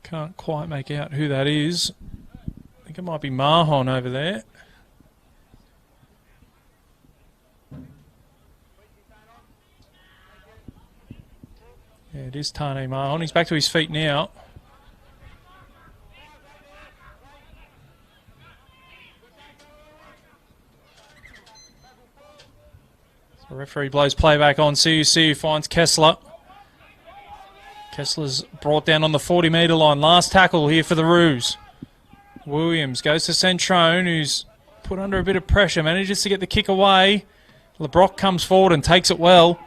Can't quite make out who that is. I think it might be Mahon over there. Yeah, it is Tane Mahon. He's back to his feet now. So the referee blows playback on. CUC finds Kessler. Kessler's brought down on the 40-metre line. Last tackle here for the Roos. Williams goes to Centrone, who's put under a bit of pressure. Manages to get the kick away. LeBrock comes forward and takes it well.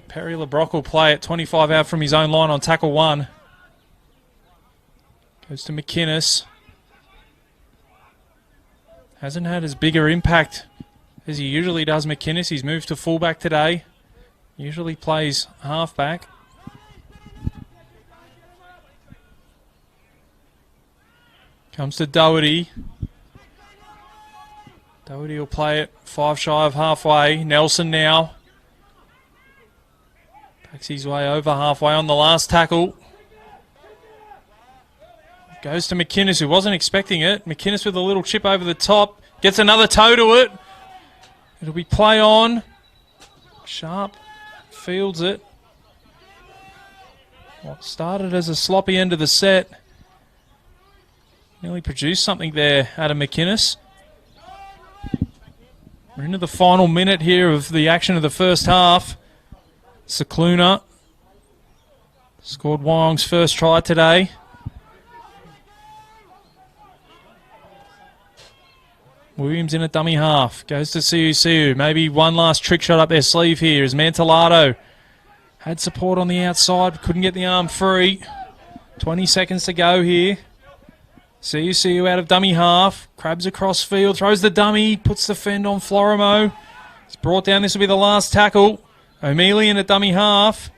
Perry LeBrock will play at 25 out from his own line on tackle 1. Goes to McInnes. Hasn't had as bigger impact as he usually does, McInnes. He's moved to fullback today. Usually plays halfback. Comes to Doherty. Doherty will play it 5 shy of halfway. Nelson now. Backs his way over halfway on the last tackle. Goes to McInnes, who wasn't expecting it. McInnes with a little chip over the top. Gets another toe to it. It'll be play on. Sharp fields it. What started as a sloppy end of the set nearly produced something there, Adam McInnes. We're into the final minute here of the action of the first half. Cicluna scored Wyong's first try today. Williams in a dummy half. Goes to CUCU. Maybe one last trick shot up their sleeve here as Mantellato had support on the outside. Couldn't get the arm free. 20 seconds to go here. CUCU out of dummy half. Crabs across field. Throws the dummy. Puts the fend on Florimo. It's brought down. This will be the last tackle. O'Mealy in a dummy half.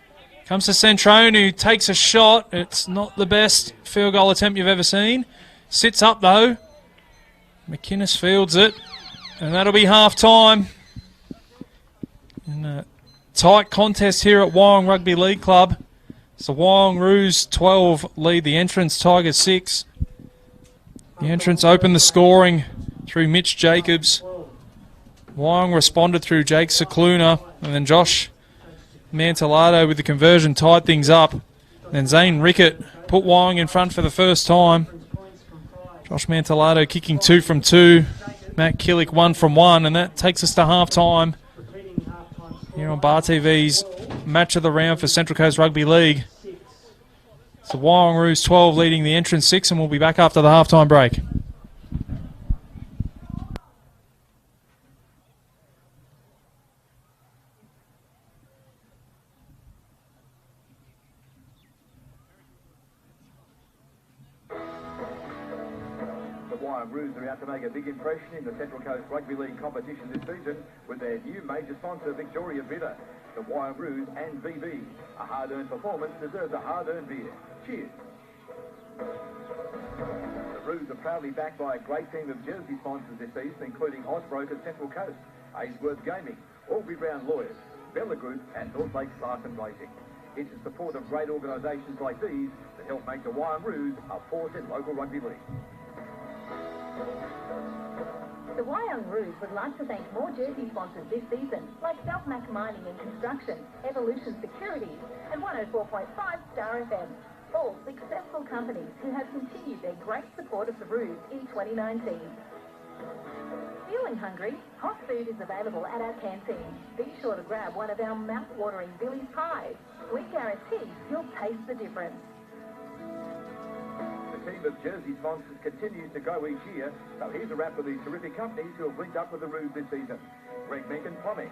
Comes to Centrone, who takes a shot. It's not the best field goal attempt you've ever seen. Sits up though. McInnes fields it, and that'll be half-time. In a tight contest here at Wyong Rugby League Club. So Wyong Roos 12 lead the entrance, Tigers 6. The entrance opened the scoring through Mitch Jacobs. Wyong responded through Jake Cicluna, and then Josh Mantellato with the conversion tied things up. And then Zane Rickett put Wyong in front for the first time. Josh Mantellato kicking 2 from 2. Matt Killick 1 from 1, and that takes us to half-time here on Bar TV's Match of the Round for Central Coast Rugby League. It's the Wyong Roos 12 leading the entrance 6, and we'll be back after the halftime break. The Wyong Roos are out to make a big impression in the Central Coast Rugby League competition this season with their new major sponsor, Victoria Bitter. The Wyong Roos and VB. A hard-earned performance deserves a hard-earned beer. Cheers. The Roos are proudly backed by a great team of jersey sponsors this season, including Osbroker Central Coast, Ainsworth Gaming, Albury Brown Lawyers, Bella Group and North Lakes Larson Racing. It's the support of great organisations like these that help make the Wyong Roos a force in local rugby league. The Wyong Roos would like to thank more jersey sponsors this season, like Selfmac Mining and Construction, Evolution Securities, and 104.5 Star FM. All successful companies who have continued their great support of the Roos in 2019. Feeling hungry? Hot food is available at our canteen. Be sure to grab one of our mouth-watering Billy's pies. We guarantee you'll taste the difference. The team of jersey sponsors continues to grow each year, so here's a wrap of these terrific companies who have linked up with the Roos this season. Greg Mencken Plumbing,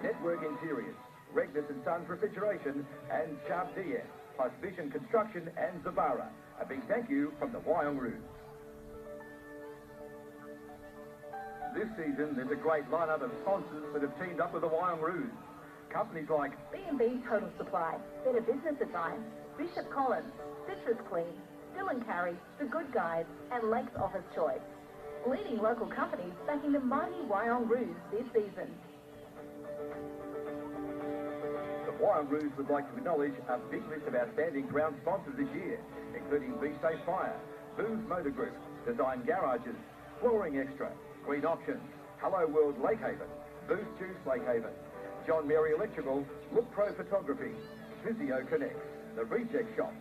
Network Interiors, Regnus & Sons Refrigeration, and Sharp DS, plus Vision Construction and Zavara. A big thank you from the Wyong Roos. This season, there's a great lineup of sponsors that have teamed up with the Wyong Roos. Companies like B&B Total Supply, Better Business Advice, Bishop Collins, Citrus Clean, Still and Carry, The Good Guys, and Lakes Office Choice. Leading local companies backing the mighty Wyong Roos this season. the Wyong Roos would like to acknowledge a big list of outstanding ground sponsors this year, including Be Safe Fire, Boo's Motor Group, Design Garages, Flooring Extra, Green Options, Hello World Lakehaven, Boost Juice Lakehaven, John Mary Electrical, Look Pro Photography, Physio Connects, The Reject Shop,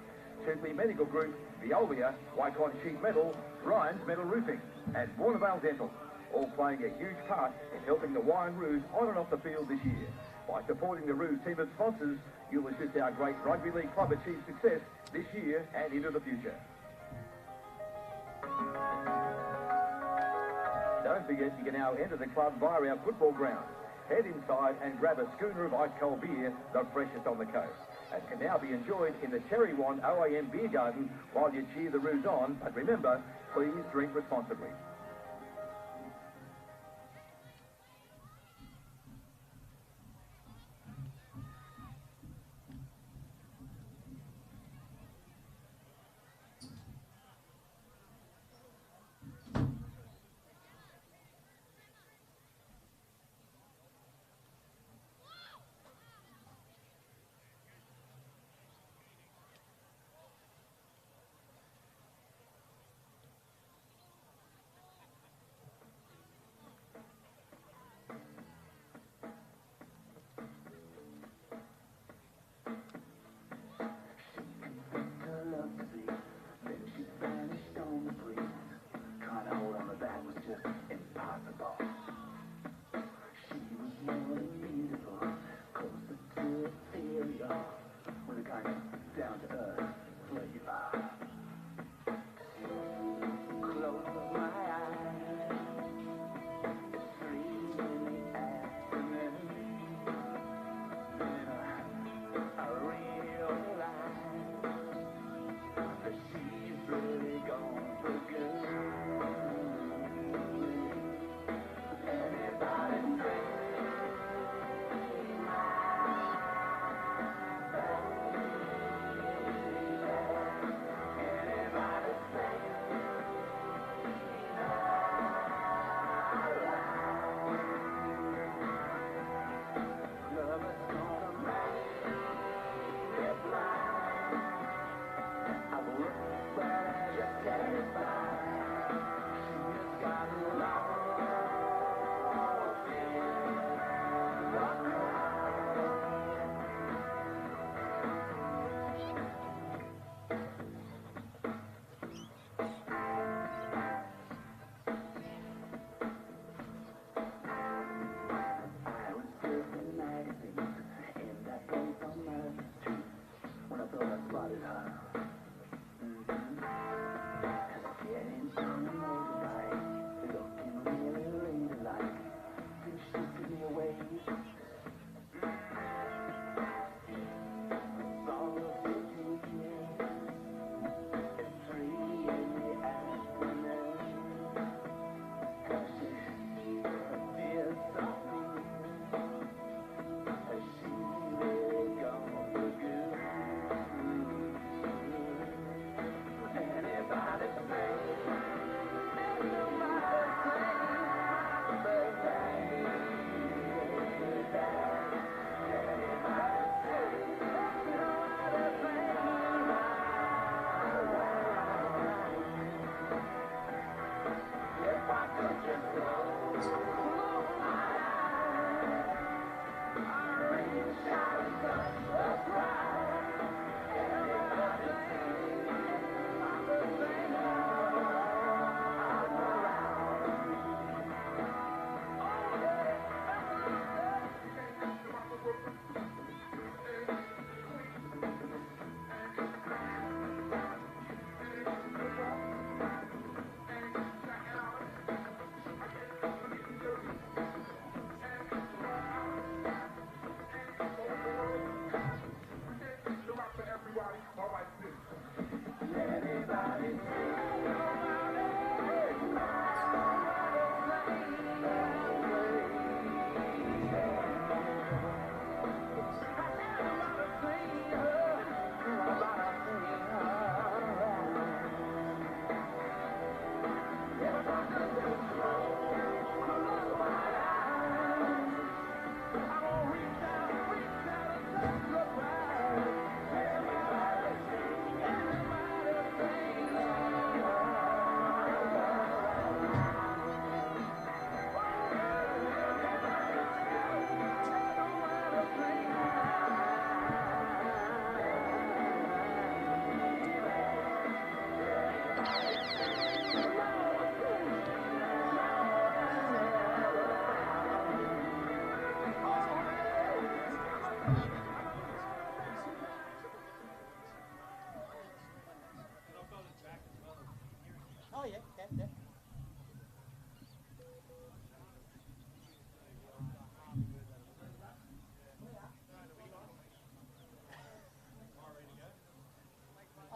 Tootley Medical Group, Veolia, Wycon Sheet Metal, Ryan's Metal Roofing, and Warnervale Dental, all playing a huge part in helping the Wyong Roos on and off the field this year. By supporting the Roos team of sponsors, you'll assist our great rugby league club achieve success this year and into the future. Don't forget you can now enter the club via our football ground. Head inside and grab a schooner of ice-cold beer, the freshest on the coast, and can now be enjoyed in the Cherry Wand OAM Beer Garden while you cheer the Roos on. But remember, please drink responsibly.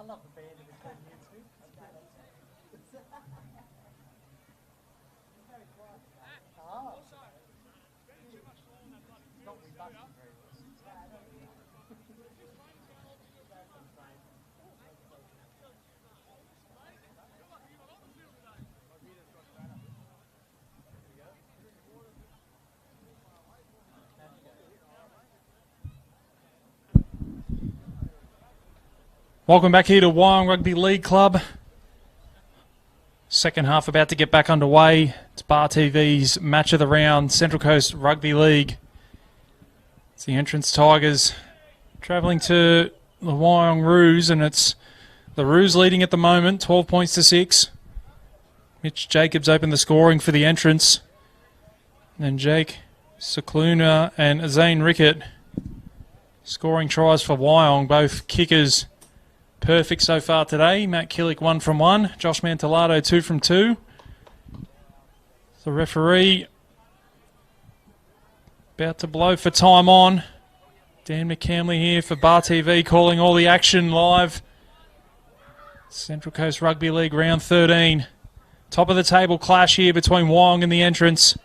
love the band in between you two. Oh. Not rebutting very well. Welcome back here to Wyong Rugby League Club. Second half about to get back underway. It's Bar TV's match of the round, Central Coast Rugby League. It's the Entrance Tigers travelling to the Wyong Roos, and it's the Roos leading at the moment, 12 points to 6. Mitch Jacobs opened the scoring for the Entrance. And then Jake Cicluna and Zane Rickett scoring tries for Wyong, both kickers perfect so far today. Matt Killick 1 from 1. Josh Mantellato 2 from 2. The referee about to blow for time on. Dan McCamley here for Bar TV calling all the action live. Central Coast Rugby League round 13. Top of the table clash here between Wyong and the Entrance.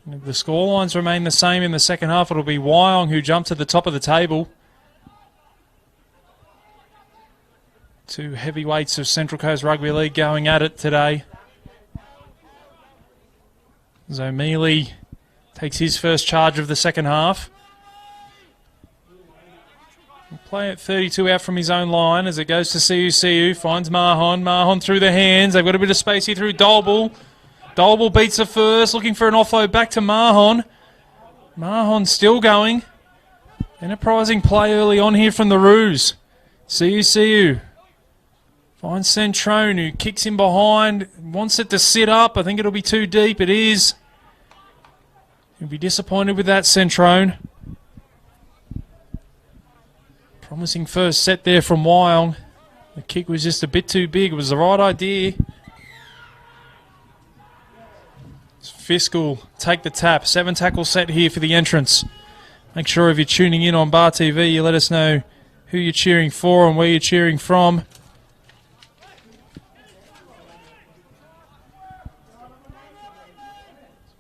And if the scorelines remain the same in the second half, it'll be Wyong who jump to the top of the table. Two heavyweights of Central Coast Rugby League going at it today. So Mealy takes his first charge of the second half. He'll play at 32 out from his own line as it goes to CU. Finds Mahon. Mahon through the hands. They've got a bit of space here through Dolbel. Dolbel beats the first, looking for an offload back to Mahon. Mahon still going. Enterprising play early on here from the Roos. CU. Finds Centrone, who kicks him behind, wants it to sit up. I think it'll be too deep. It is. He'll be disappointed with that, Centrone. Promising first set there from Wyong. The kick was just a bit too big. It was the right idea. Fisk will take the tap. 7 tackle set here for the entrance. Make sure if you're tuning in on Bar TV, you let us know who you're cheering for and where you're cheering from.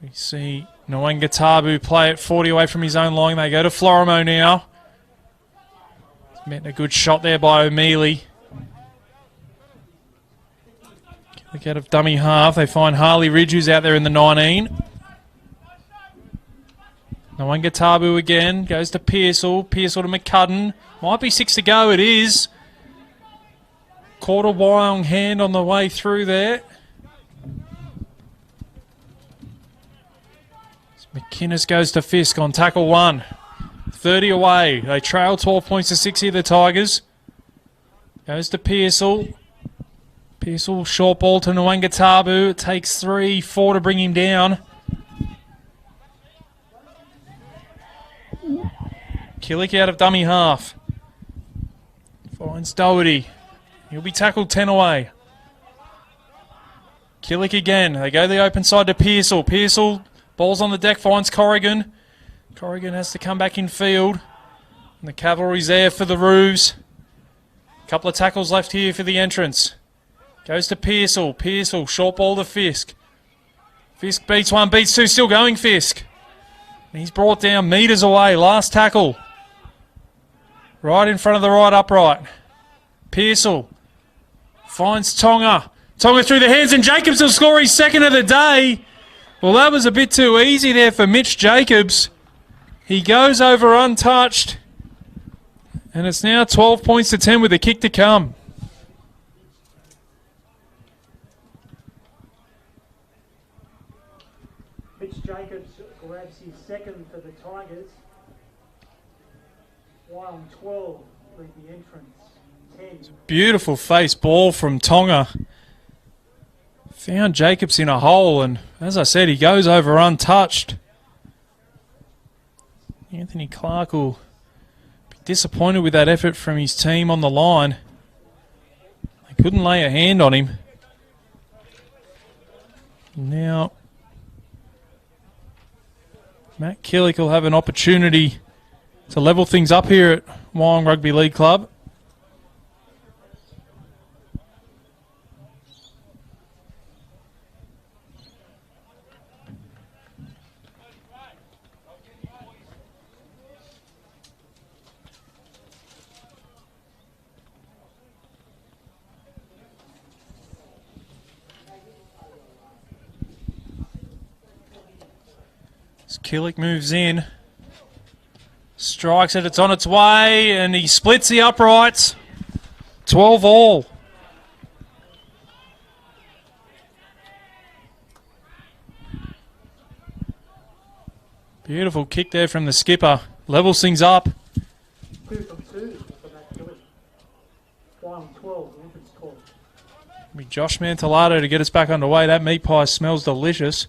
We see Nwangatabu play it 40 away from his own line. They go to Florimo now. Met a good shot there by O'Mealy. Kick out of dummy half. They find Harley Ridge, who's out there in the 19. Nwangatabu again. Goes to Pearsall. Pearsall to McCudden. Might be 6 to go. It is. Caught a Wyong hand on the way through there. McInnes goes to Fisk on tackle 1. 30 away. They trail 12 points to 6 here, the Tigers. Goes to Pearsall. Pearsall, short ball to Nwangatabu. It takes 3, 4 to bring him down. Killick out of dummy half. Finds Doherty. He'll be tackled 10 away. Killick again. They go the open side to Pearsall. Pearsall, ball's on the deck, finds Corrigan. Corrigan has to come back in field. And the cavalry's there for the Roos. Couple of tackles left here for the entrance. Goes to Pearsall. Pearsall, short ball to Fisk. Fisk beats 1, beats 2, still going Fisk. And he's brought down metres away. Last tackle. Right in front of the right upright. Pearsall finds Tonga. Tonga through the hands, and Jacobs will score his second of the day. Well, that was a bit too easy there for Mitch Jacobs. He goes over untouched. And it's now 12 points to 10 with a kick to come. Mitch Jacobs grabs his second for the Tigers. Wyong 12 lead the entrance. 10. Beautiful face ball from Tonga. Found Jacobs in a hole, and as I said, he goes over untouched. Anthony Clark will be disappointed with that effort from his team on the line. They couldn't lay a hand on him. Now, Matt Killick will have an opportunity to level things up here at Wyong Rugby League Club. Killick moves in, strikes it, it's on its way, and he splits the uprights. 12 all. Beautiful kick there from the skipper. Levels things up. 2 from 2 for that Killick. Wyong 12, the entrance 12. Be Josh Mantolato to get us back underway. That meat pie smells delicious.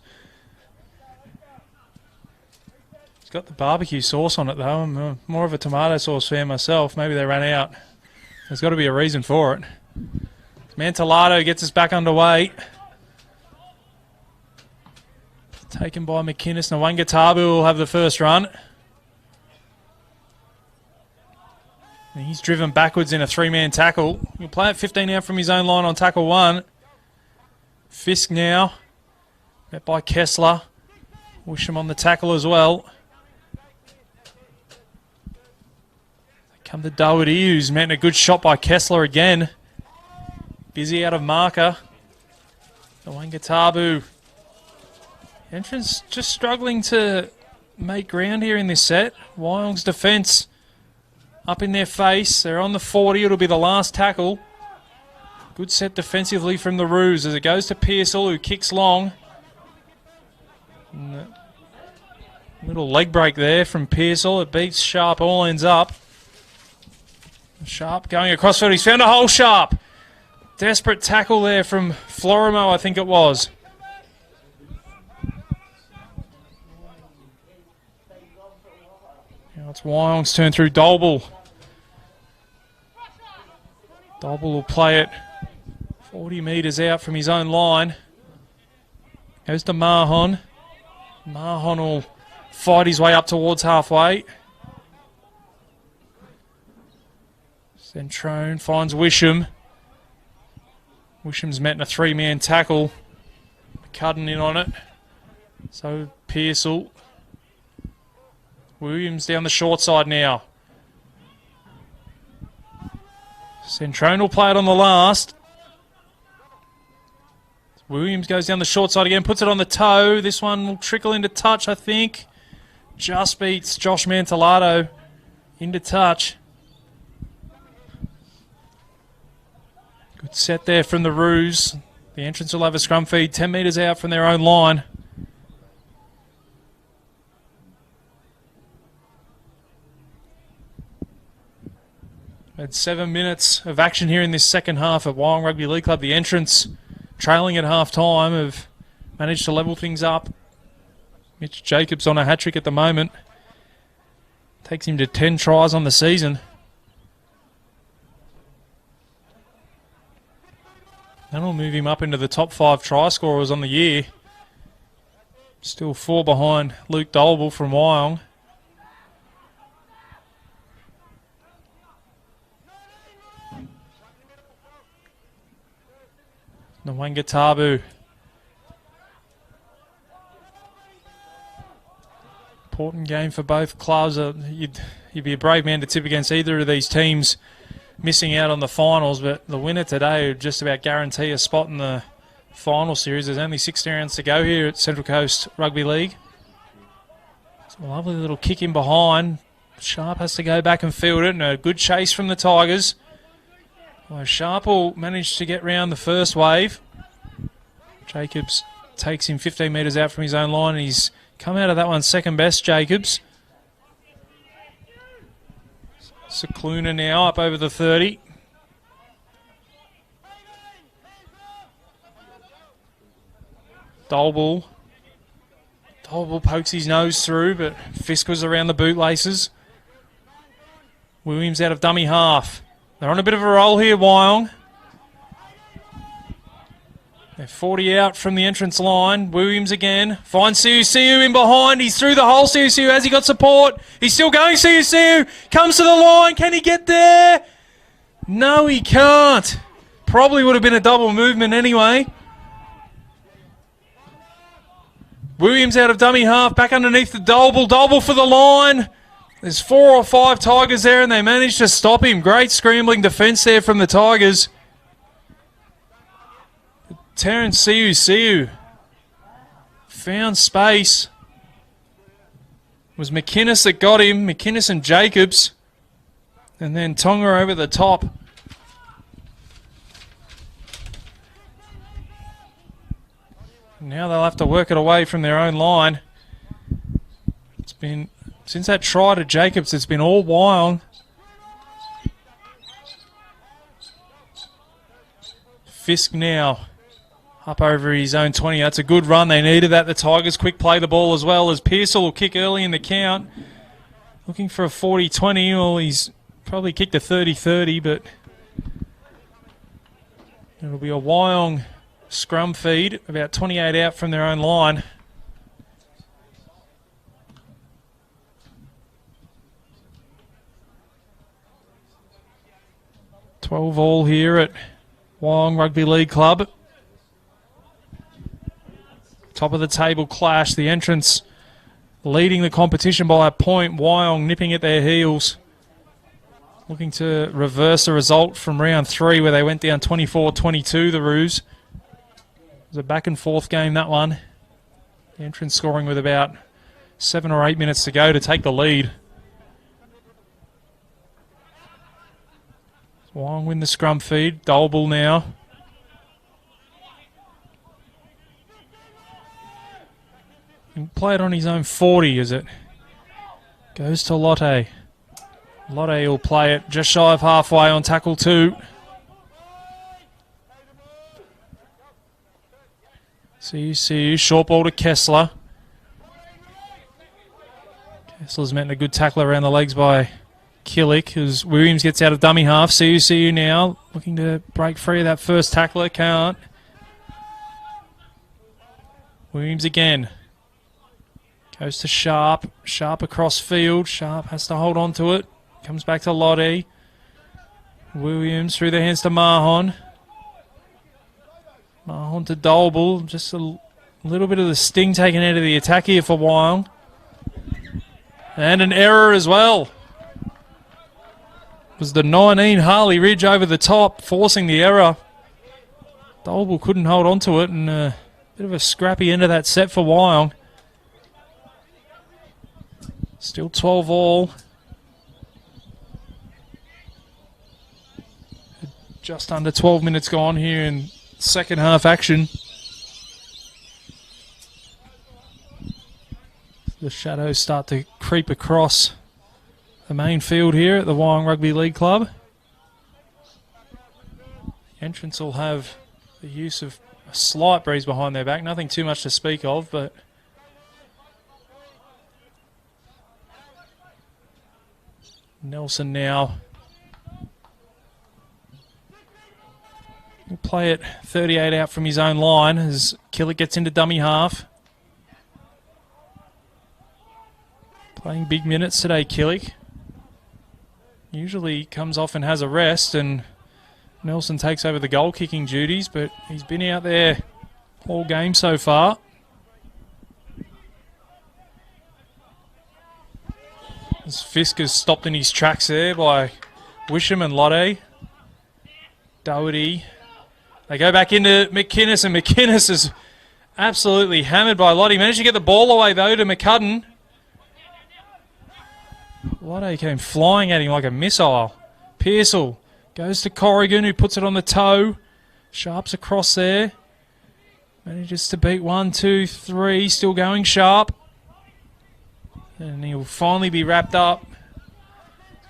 It's got the barbecue sauce on it though. I'm more of a tomato sauce fan myself. Maybe they ran out. There's got to be a reason for it. Mantolato gets us back underway. Taken by McInnes. Nwangatabu will have the first run. And he's driven backwards in a 3-man tackle. He'll play it 15 out from his own line on tackle 1. Fisk now. Met by Kessler. Wisham on the tackle as well. Come to Doherty, who's met a good shot by Kessler again. Busy out of marker. Nwangatabu. Entrance just struggling to make ground here in this set. Wyong's defence up in their face. They're on the 40. It'll be the last tackle. Good set defensively from the Roos as it goes to Pearsall, who kicks long. Little leg break there from Pearsall. It beats Sharp. All ends up. Sharp going across field. He's found a hole, Sharp. Desperate tackle there from Florimo, I think it was. Now it's Wyong's turn through Dolble. Dolble will play it 40 metres out from his own line. Goes to Mahon. Mahon will fight his way up towards halfway. Centrone finds Wisham. Wisham's met in a three-man tackle. Cutting in on it. So Pearsall. Williams down the short side now. Centrone will play it on the last. Williams goes down the short side again, puts it on the toe. This one will trickle into touch, I think. Just beats Josh Mantellato into touch. Good set there from the Roos. The entrance will have a scrum feed 10 metres out from their own line. Had 7 minutes of action here in this second half at Wyong Rugby League Club. The entrance trailing at half time have managed to level things up. Mitch Jacobs on a hat-trick at the moment. Takes him to 10 tries on the season. That'll move him up into the top 5 try scorers on the year. Still 4 behind Luke Dolble from Wyong. Nwanga Tabu. Important game for both clubs. You'd be a brave man to tip against either of these teams missing out on the finals, but the winner today would just about guarantee a spot in the final series. There's only 16 rounds to go here at Central Coast Rugby League. It's a lovely little kick in behind. Sharp has to go back and field it, and a good chase from the Tigers. Well, Sharp will manage to get round the first wave. Jacobs takes him 15 metres out from his own line, and he's come out of that one second best, Jacobs. Cicluna now up over the 30. Dolble pokes his nose through, but Fisk was around the bootlaces. Williams out of dummy half. They're on a bit of a roll here, Wyong. They're 40 out from the entrance line. Williams again. Finds Siu in behind. He's through the hole. Siu, has he got support? He's still going. Siu comes to the line. Can he get there? No, he can't. Probably would have been a double movement anyway. Williams out of dummy half. Back underneath the Dolble. Dolble for the line. There's 4 or 5 Tigers there, and they managed to stop him. Great scrambling defence there from the Tigers. Terrence Siu found space. It was McInnes that got him. McInnes and Jacobs. And then Tonga over the top. Now they'll have to work it away from their own line. It's been, since that try to Jacobs, it's been all Wyong. Fisk now up over his own 20. That's a good run. They needed that. The Tigers quick play the ball as well, as Pearsall will kick early in the count. Looking for a 40-20. Well, he's probably kicked a 30-30, but it'll be a Wyong scrum feed, about 28 out from their own line. $12 all here at Wyong Rugby League Club. Top of the table clash. The entrance leading the competition by a point. Wyong nipping at their heels. Looking to reverse the result from round 3 where they went down 24-22, the Roos. It was a back and forth game, that one. The entrance scoring with about 7 or 8 minutes to go to take the lead. Wyong win the scrum feed. Dolble now. Play it on his own 40 as it goes to Lotte. Lotte will play it just shy of halfway on tackle 2. See, short ball to Kessler. Kessler's met a good tackle around the legs by Killick as Williams gets out of dummy half. See now looking to break free of that first tackler. Can't. Williams again. Goes to Sharp. Sharp across field. Sharp has to hold on to it. Comes back to Lottie. Williams through the hands to Mahon. Mahon to Dolble. Just a little bit of the sting taken out of the attack here for Wyong. And an error as well. It was the 19 Harley Ridge over the top, forcing the error. Dolble couldn't hold on to it, and a bit of a scrappy end of that set for Wyong. Still 12 all. Just under 12 minutes gone here in second half action. The shadows start to creep across the main field here at the Wyong Rugby League Club. The entrance will have the use of a slight breeze behind their back. Nothing too much to speak of, but Nelson now will play it 38 out from his own line as Killick gets into dummy half. Playing big minutes today, Killick. Usually comes off and has a rest, and Nelson takes over the goal kicking duties, but he's been out there all game so far. As Fisk is stopped in his tracks there by Wisham and Lotte. Doherty. They go back into McInnes, and McInnes is absolutely hammered by Lotte. Managed to get the ball away though to McCudden. Lotte came flying at him like a missile. Pearsall goes to Corrigan, who puts it on the toe. Sharp's across there. Manages to beat 1, 2, 3. Still going Sharp. And he'll finally be wrapped up.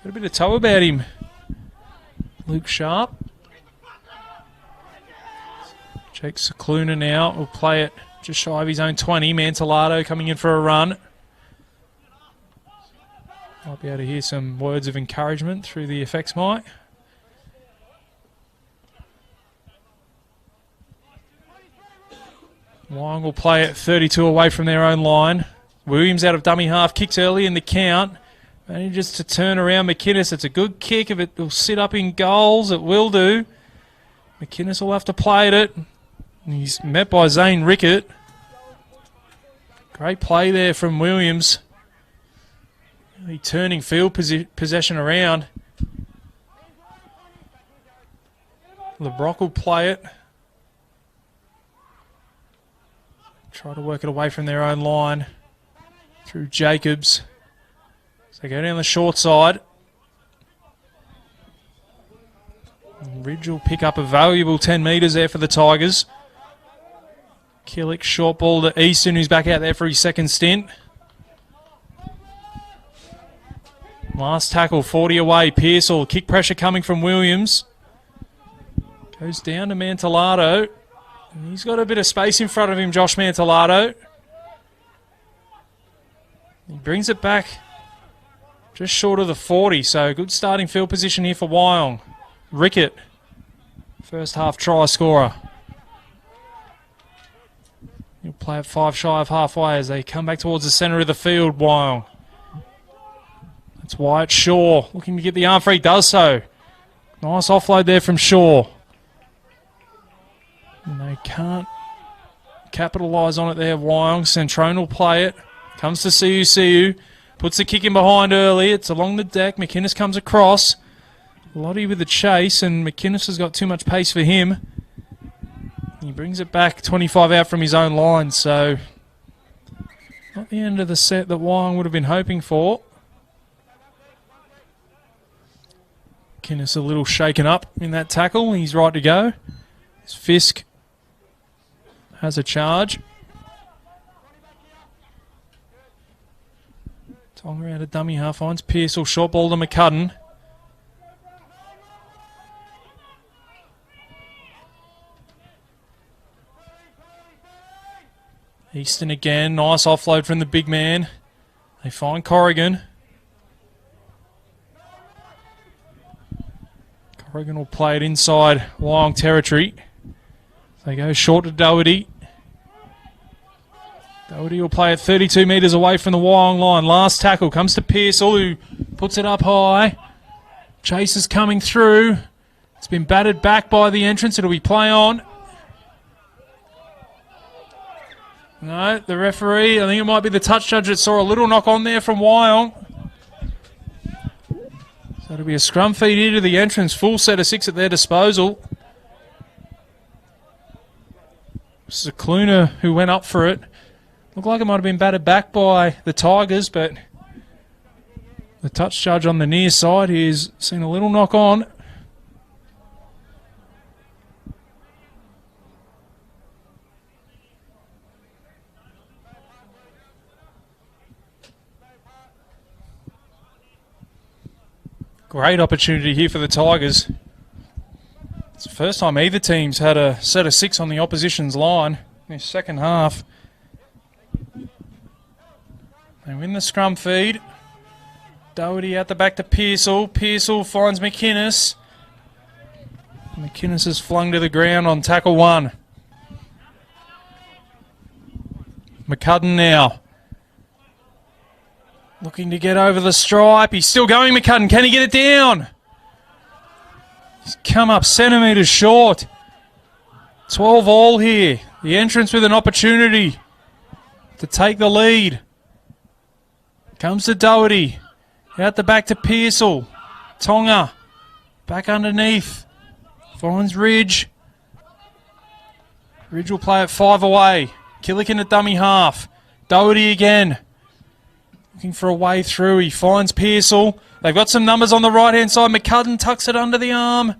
Got a bit of toe about him. Luke Sharp. Jake Cicluna now will play it just shy of his own 20. Mantellato coming in for a run. Might be able to hear some words of encouragement through the effects mic. Wyong will play it 32 away from their own line. Williams out of dummy half, kicks early in the count. Manages to turn around McInnes. It's a good kick. If it will sit up in goals, it will do. McInnes will have to play at it. He's met by Zane Rickett. Great play there from Williams. Really turning field possession around. LeBrock will play it. Try to work it away from their own line. Through Jacobs. So they go down the short side. Ridge will pick up a valuable 10 metres there for the Tigers. Killick short ball to Easton, who's back out there for his second stint. Last tackle, 40 away. Pearsall, kick pressure coming from Williams. Goes down to Mantellato. He's got a bit of space in front of him, Josh Mantellato. He brings it back just short of the 40, so good starting field position here for Wyong. Rickett, first half try scorer. He'll play it 5 shy of halfway as they come back towards the centre of the field, Wyong. That's Wyatt Shaw looking to get the arm free, does so. Nice offload there from Shaw. And they can't capitalise on it there, Wyong. Centrone will play it. Comes to Siu. Puts the kick in behind early. It's along the deck. McInnes comes across. Lottie with the chase, and McInnes has got too much pace for him. He brings it back 25 out from his own line, so not the end of the set that Wyong would have been hoping for. McInnes a little shaken up in that tackle. He's right to go. Fisk has a charge. Tonga around a dummy half finds Pearsall, short ball to McCudden. Easton again, nice offload from the big man. They find Corrigan. Corrigan will play it inside Wyong territory. They go short to Doherty. Doherty will play it 32 metres away from the Wyong line. Last tackle comes to Pearsall, who puts it up high. Chase is coming through. It's been batted back by the entrance. It'll be play on. No, the referee, I think it might be the touch judge that saw a little knock on there from Wyong. So it'll be a scrum feed here to the entrance. Full set of 6 at their disposal. This is a Cluner who went up for it. Looked like it might have been batted back by the Tigers, but the touch judge on the near side here's seen a little knock on. Great opportunity here for the Tigers. It's the first time either team's had a set of 6 on the opposition's line in the second half. They win the scrum feed. Doherty out the back to Pearsall. Pearsall finds McInnes. McInnes is flung to the ground on tackle 1. McCudden now. Looking to get over the stripe. He's still going, McCudden. Can he get it down? He's come up centimetres short. 12 all here. The entrance with an opportunity to take the lead. Comes to Doherty. Out the back to Pearsall. Tonga. Back underneath. Finds Ridge. Ridge will play it 5 away. Killick at dummy half. Doherty again. Looking for a way through. He finds Pearsall. They've got some numbers on the right-hand side. McCudden tucks it under the arm.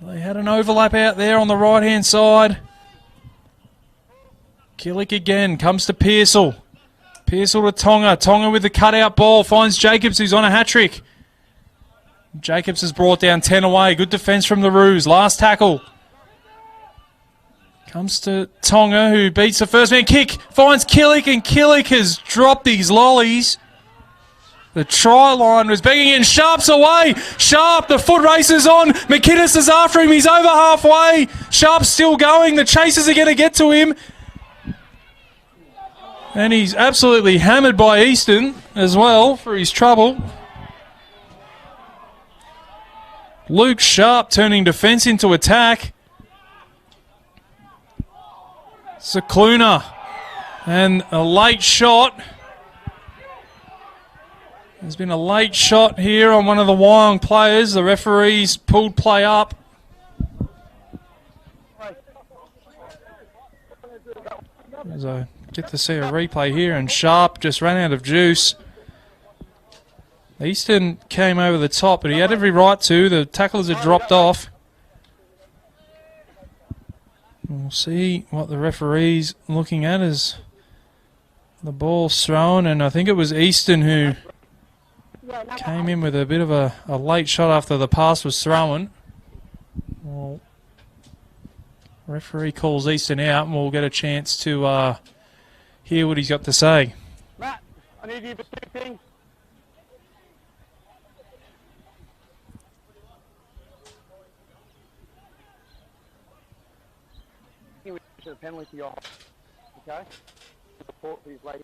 They had an overlap out there on the right-hand side. Killick again. Comes to Pearsall. Pearsall to Tonga. Tonga with the cutout ball. Finds Jacobs, who's on a hat-trick. Jacobs has brought down 10 away. Good defence from the Roos. Last tackle. Comes to Tonga, who beats the first man. Kick. Finds Killick, and Killick has dropped these lollies. The try line was begging in. Sharp's away. Sharp, the foot race is on. McInnes is after him. He's over halfway. Sharp's still going. The chasers are going to get to him. And he's absolutely hammered by Easton as well for his trouble. Luke Sharp turning defence into attack. Secluna. And a late shot. There's been a late shot here on one of the Wyong players. The referees pulled play up. As I get to see a replay here, and Sharp just ran out of juice. Easton came over the top, but he had every right to. The tacklers had dropped off. We'll see what the referee's looking at as the ball's thrown, and I think it was Easton who came in with a bit of a late shot after the pass was thrown. Well, referee calls Easton out, and we'll get a chance to hear what he's got to say. Matt, I need you for 2 things. The penalty for your okay? Report for his lady.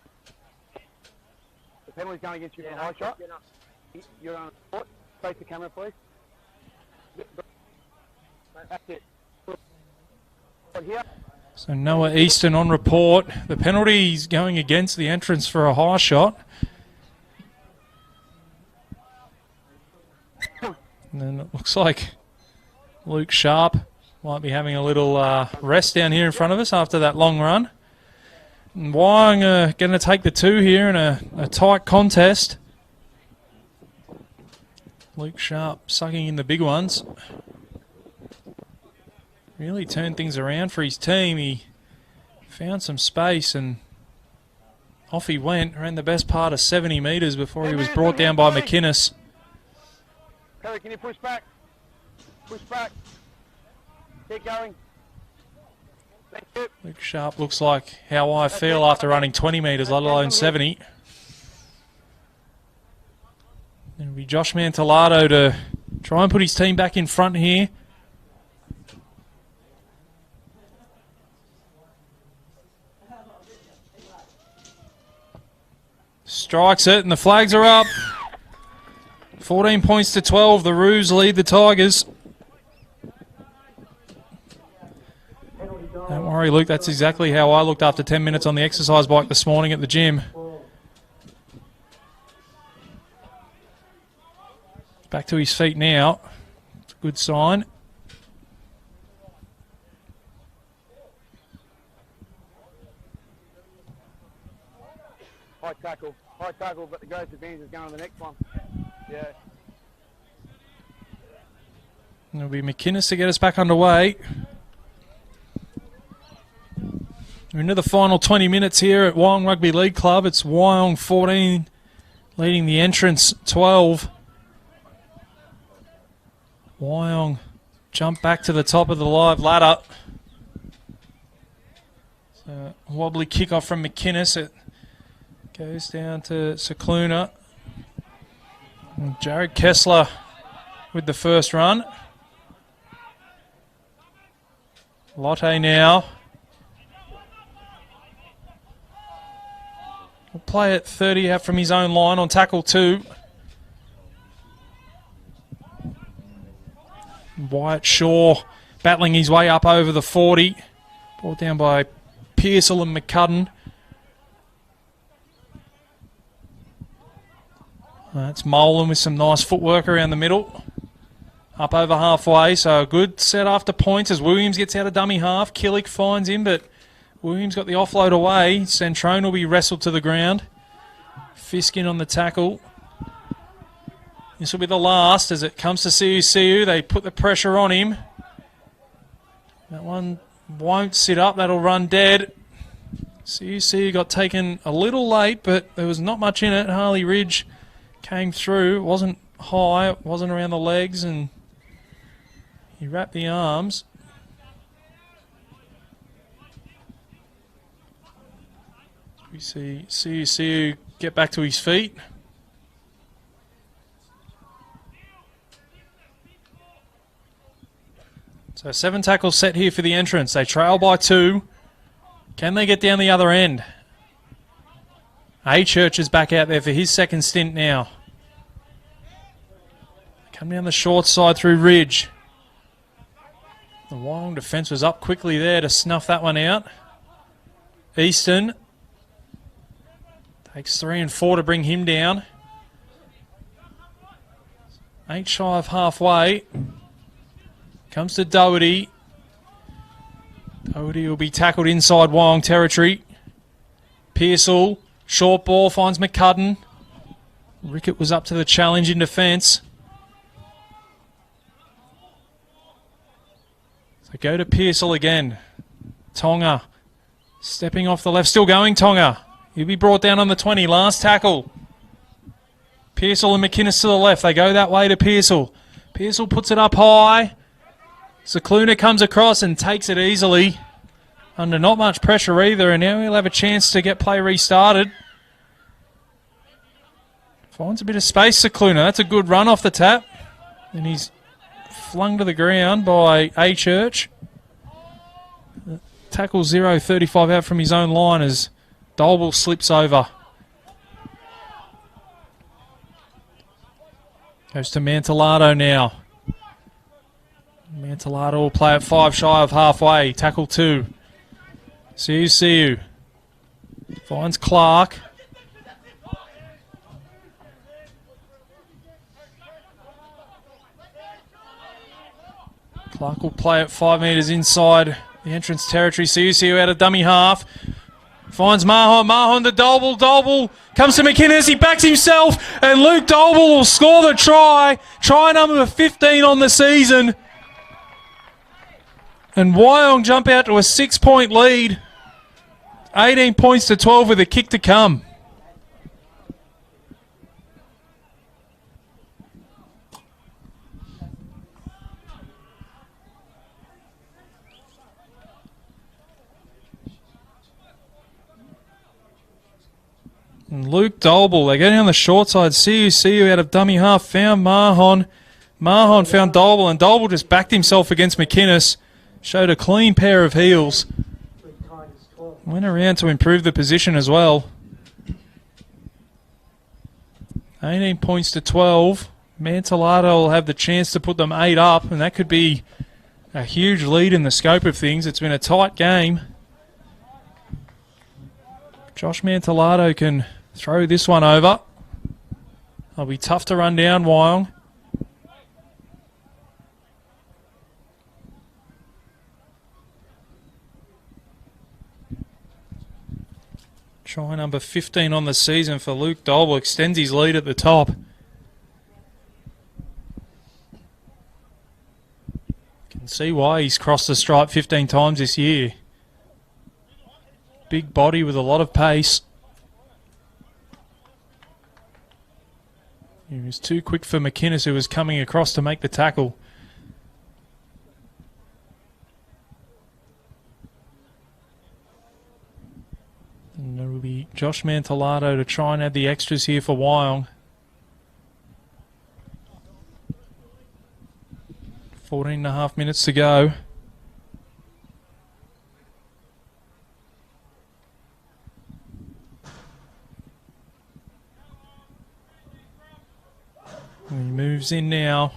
The penalty's going against you for a high shot. You're on a report. Face the camera, please. That's it. Here. So Noah Easton on report. The penalty's going against the entrance for a high shot. And then it looks like Luke Sharp might be having a little rest down here in front of us after that long run. And Wyong going to take the 2 here in a tight contest. Luke Sharp sucking in the big ones. Really turned things around for his team. He found some space and off he went. Ran the best part of 70 metres before he was brought down by McInnes. Kerry, can you push back? Push back. Keep going. Thank you. Luke Sharp looks like how I feel after running 20 metres, let alone 70. It'll be Josh Mantolato to try and put his team back in front here. Strikes it, and the flags are up. 14 points to 12. The Roos lead the Tigers. Don't worry, Luke. That's exactly how I looked after 10 minutes on the exercise bike this morning at the gym. Back to his feet now. It's a good sign. High tackle, but the goes advantage is going to the next one. Yeah. It'll be McInnes to get us back underway. We're into the final 20 minutes here at Wyong Rugby League Club. It's Wyong 14 leading the entrance 12. Wyong jump back to the top of the live ladder. So wobbly kickoff from McInnes. It goes down to Cicluna. And Jared Kessler with the first run. Lotte now. Will play at 30 out from his own line on tackle 2. Wyatt Shaw battling his way up over the 40. Brought down by Pearsall and McCudden. That's Molan with some nice footwork around the middle. Up over halfway, so a good set after points as Williams gets out of dummy half. Killick finds him, but Williams got the offload away. Centrone will be wrestled to the ground. Fisk in on the tackle. This will be the last as it comes to CUCU. They put the pressure on him. That one won't sit up. That'll run dead. CUCU got taken a little late, but there was not much in it. Harley Ridge came through. It wasn't high. It wasn't around the legs, and he wrapped the arms. We see CUCU get back to his feet. So 7 tackles set here for the entrance. They trail by 2. Can they get down the other end? A-Church is back out there for his second stint now. Come down the short side through Ridge. The Wyong defence was up quickly there to snuff that one out. Easton takes 3 and 4 to bring him down. 8 shy of halfway. Comes to Doherty. Doherty will be tackled inside Wyong territory. Pearsall, short ball, finds McCudden. Rickett was up to the challenge in defence. So go to Pearsall again. Tonga stepping off the left, still going Tonga. He'll be brought down on the 20, last tackle. Pearsall and McInnes to the left. They go that way to Pearsall. Pearsall puts it up high. Cicluna comes across and takes it easily. Under not much pressure either, and now he'll have a chance to get play restarted. Finds a bit of space, Cicluna. That's a good run off the tap. And he's flung to the ground by A-Church. Tackle 0-35 out from his own line as Dolble slips over. Goes to Mantellato now. Mantellato will play at 5 shy of halfway. Tackle 2. CUCU. Finds Clark. Clark will play at 5 metres inside the entrance territory. CUCU out of dummy half. Finds Mahon. Mahon to Dolble. Dolble comes to McInnes. He backs himself. And Luke Dolble will score the try. Try number 15 on the season. And Wyong jump out to a 6-point lead. 18 points to 12 with a kick to come. And Luke Dolble, they go down the short side. CUCU out of dummy half, found Mahon. Mahon found Dolble, and Dolble just backed himself against McInnes. Showed a clean pair of heels. Went around to improve the position as well. 18 points to 12. Mantelada will have the chance to put them 8 up, and that could be a huge lead in the scope of things. It's been a tight game. Josh Mantelado can throw this one over. It'll be tough to run down Wyong. Try number 15 on the season for Luke Dolble extends his lead at the top. Can see why he's crossed the stripe 15 times this year. Big body with a lot of pace. He was too quick for McInnes, who was coming across to make the tackle. And it will be Josh Mantelado to try and add the extras here for Wyong. 14.5 minutes to go. He moves in now.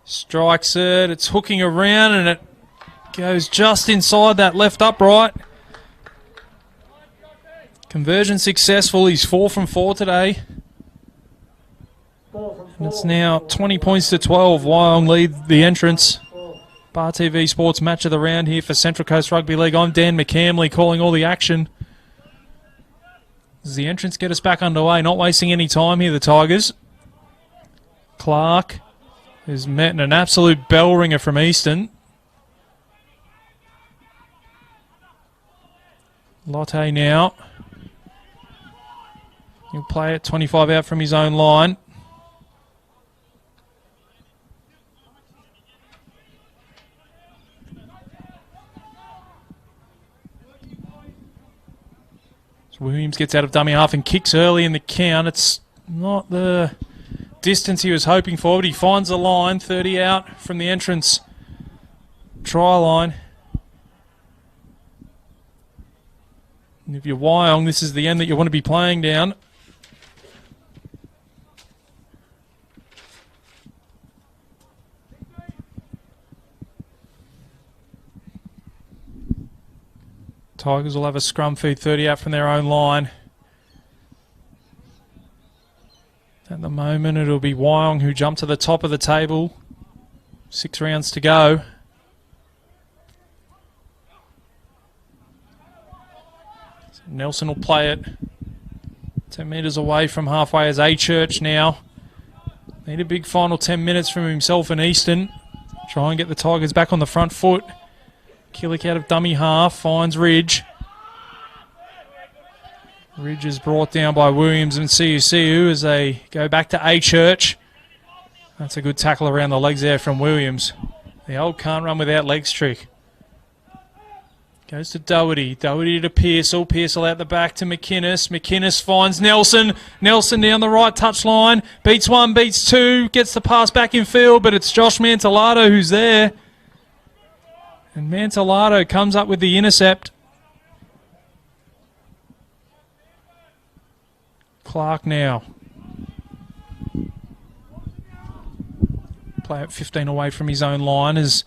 Strikes it. It's hooking around and it goes just inside that left upright. Conversion successful. He's 4 from 4 today. And it's now 20 points to 12. Wyong lead the entrance. Bar TV Sports match of the round here for Central Coast Rugby League. I'm Dan McCamley calling all the action. Does the entrance get us back underway? Not wasting any time here, the Tigers. Clark is met in an absolute bell ringer from Easton. Lotte now. He'll play it 25 out from his own line. So Williams gets out of dummy half and kicks early in the count. It's not the distance he was hoping for, but he finds the line. 30 out from the entrance try line. And if you're Wyong, this is the end that you want to be playing down. Tigers will have a scrum feed 30 out from their own line. At the moment, it'll be Wyong who jumped to the top of the table. 6 rounds to go. So Nelson will play it. 10 metres away from halfway as A-Church now. Need a big final 10 minutes from himself and Easton. Try and get the Tigers back on the front foot. Killick out of dummy half, finds Ridge. Ridge is brought down by Williams and CUCU as they go back to A-Church. That's a good tackle around the legs there from Williams. The old can't run without legs trick. Goes to Doherty. Doherty to Pearsall. Pearsall out the back to McInnes. McInnes finds Nelson. Nelson down the right touchline. Beats 1, beats 2. Gets the pass back in field, but it's Josh Mantelado who's there. And Mantelado comes up with the intercept. Clark now. Play at 15 away from his own line as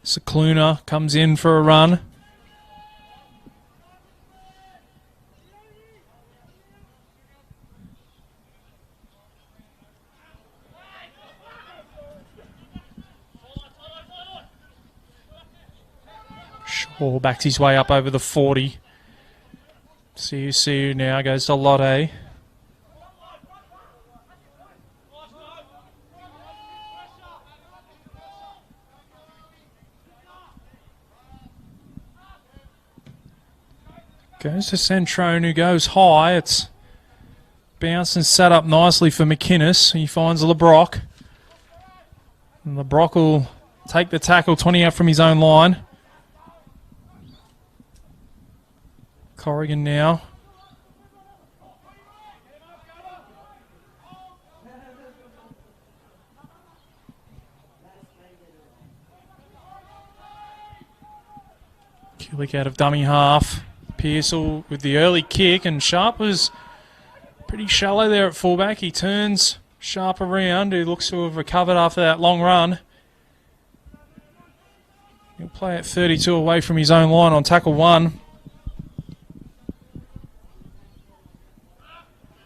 Cicluna comes in for a run. Shaw backs his way up over the 40. CUCU now goes to Lotte. Goes to Centrone, who goes high. It's bounced and set up nicely for McInnes. He finds LeBrock. And LeBrock will take the tackle 20 out from his own line. Corrigan now. Killick out of dummy half. Pearsall with the early kick, and Sharp was Pretty shallow there at fullback. He turns sharp around. He looks to have recovered after that long run. He'll play at 32 away from his own line on tackle 1.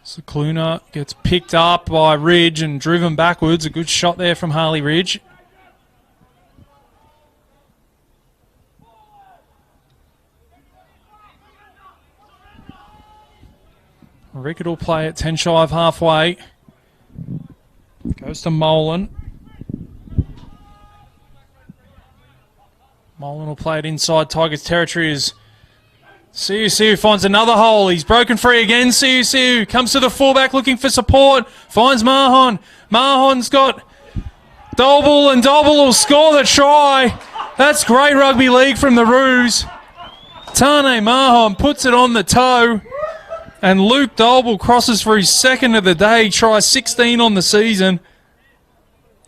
Cicluna gets picked up by Ridge and driven backwards. A good shot there from Harley Ridge. Rickett will play at 10 shy of halfway. Goes to Molan. Molan will play it inside Tigers territory as Siu finds another hole. He's broken free again. Siu comes to the fullback looking for support. Finds Mahon. Mahon's got Doble, and Doble will score the try. That's great rugby league from the Roos. Tane Mahon puts it on the toe. And Luke Doble crosses for his second of the day. Tries 16 on the season.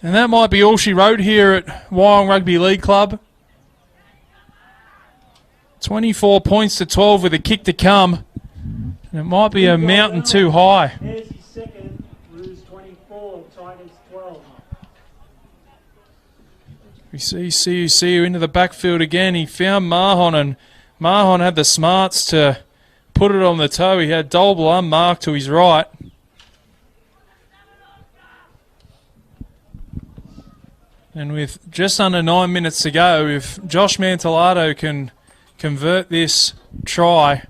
And that might be all she wrote here at Wyong Rugby League Club. 24 points to 12 with a kick to come. And it might be a mountain too high. There's his second. Roos 24, Tigers 12. We see Siu into the backfield again. He found Mahon, and Mahon had the smarts to put it on the toe. He had Doble unmarked to his right. And with just under 9 minutes to go, if Josh Mantellato can convert this try,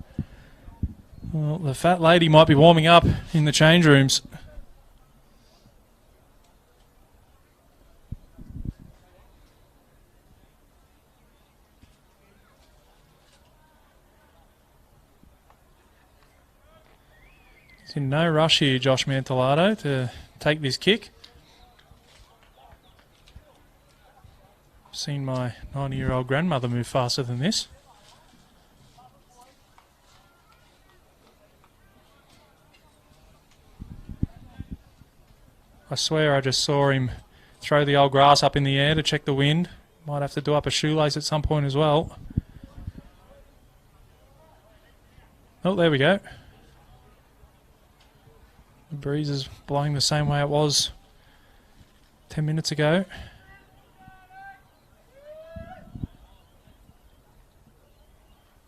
well, the fat lady might be warming up in the change rooms. He's in no rush here, Josh Mantellato, to take this kick. I've seen my 90-year-old grandmother move faster than this. I swear I just saw him throw the old grass up in the air to check the wind. Might have to do up a shoelace at some point as well. Oh, there we go. The breeze is blowing the same way it was 10 minutes ago.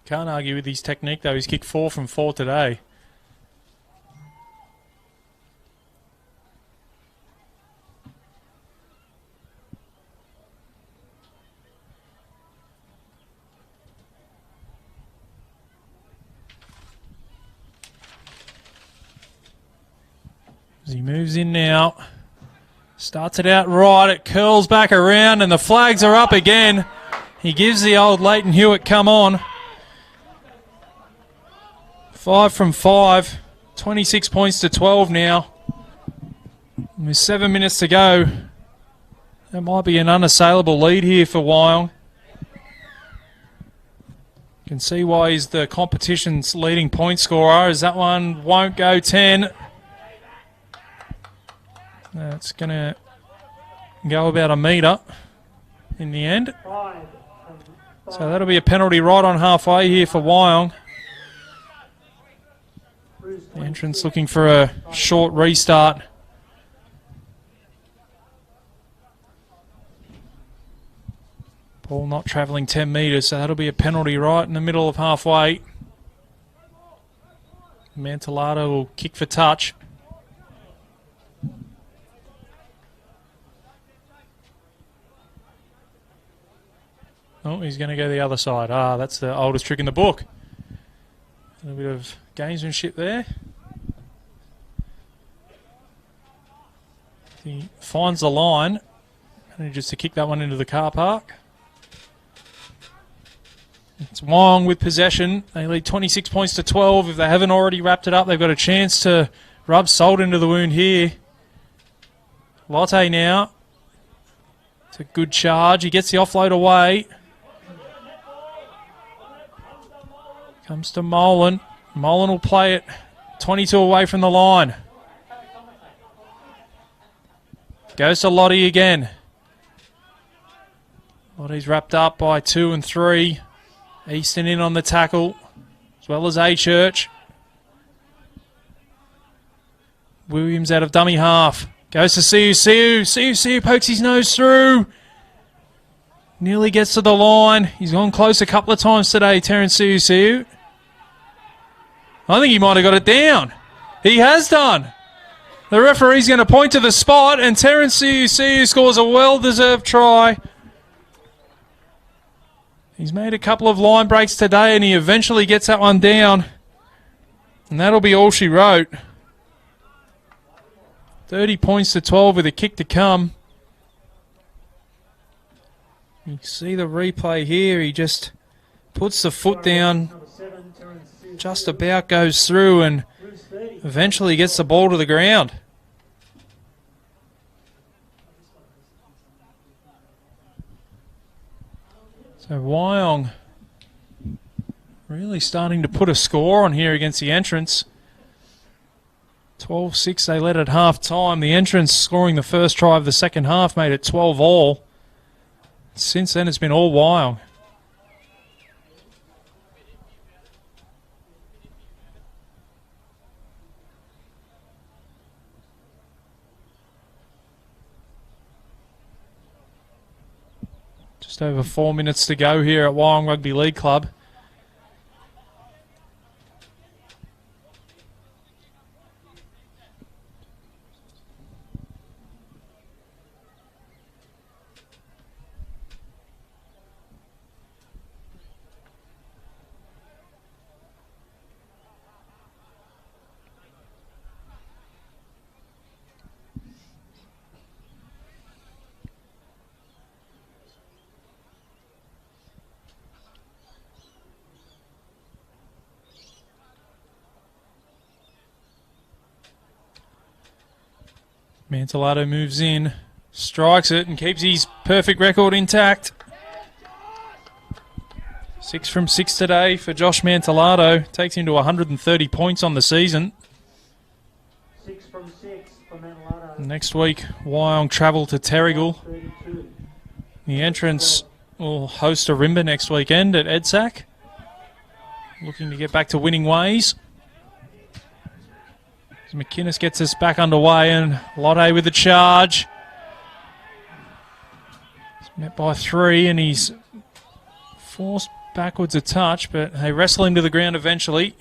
Can't argue with his technique though. He's kicked 4 from 4 today. As he moves in now, starts it out right, it curls back around and the flags are up again. He gives the old Leighton Hewitt come on. 5 from 5, 26 points to 12 now. And with 7 minutes to go, that might be an unassailable lead here for Wyong. You can see why he's the competition's leading point scorer, as that one won't go 10. That's going to go about a metre in the end. So that'll be a penalty right on halfway here for Wyong. The entrance looking for a short restart. Ball not travelling 10 metres, so that'll be a penalty right in the middle of halfway. Mantellato will kick for touch. Oh, he's going to go the other side. Ah, that's the oldest trick in the book. A little bit of gamesmanship there. He finds the line. And just to kick that one into the car park. It's Wyong with possession. They lead 26 points to 12. If they haven't already wrapped it up, they've got a chance to rub salt into the wound here. Lotte now. It's a good charge. He gets the offload away. Comes to Molan. Molan will play it 22 away from the line. Goes to Lottie again. Lottie's wrapped up by 2 and 3. Easton in on the tackle, as well as A-Church. Williams out of dummy half. Goes to Siu. Siu pokes his nose through. Nearly gets to the line. He's gone close a couple of times today, Terence Siu. I think he might have got it down. He has done. The referee's going to point to the spot, and Terence Siu scores a well-deserved try. He's made a couple of line breaks today, and he eventually gets that one down. And that'll be all she wrote. 30 points to 12 with a kick to come. You see the replay here. He just puts the foot down, just about goes through, and eventually gets the ball to the ground. So Wyong really starting to put a score on here against the Entrance. 12-6 they led at half time. The Entrance scoring the first try of the second half made it 12-all. Since then it's been all Wyong. Just over 4 minutes to go here at Wyong Rugby League Club. Mantellato moves in, strikes it, and keeps his perfect record intact. 6 from 6 today for Josh Mantellato. Takes him to 130 points on the season. 6 from 6 for Mantellato. Next week, Wyong travel to Terrigal. The Entrance will host Arimba next weekend at EDSAC. Looking to get back to winning ways. McInnes gets us back underway, and Lotte with the charge. He's met by 3, and he's forced backwards a touch, but they wrestle him to the ground eventually.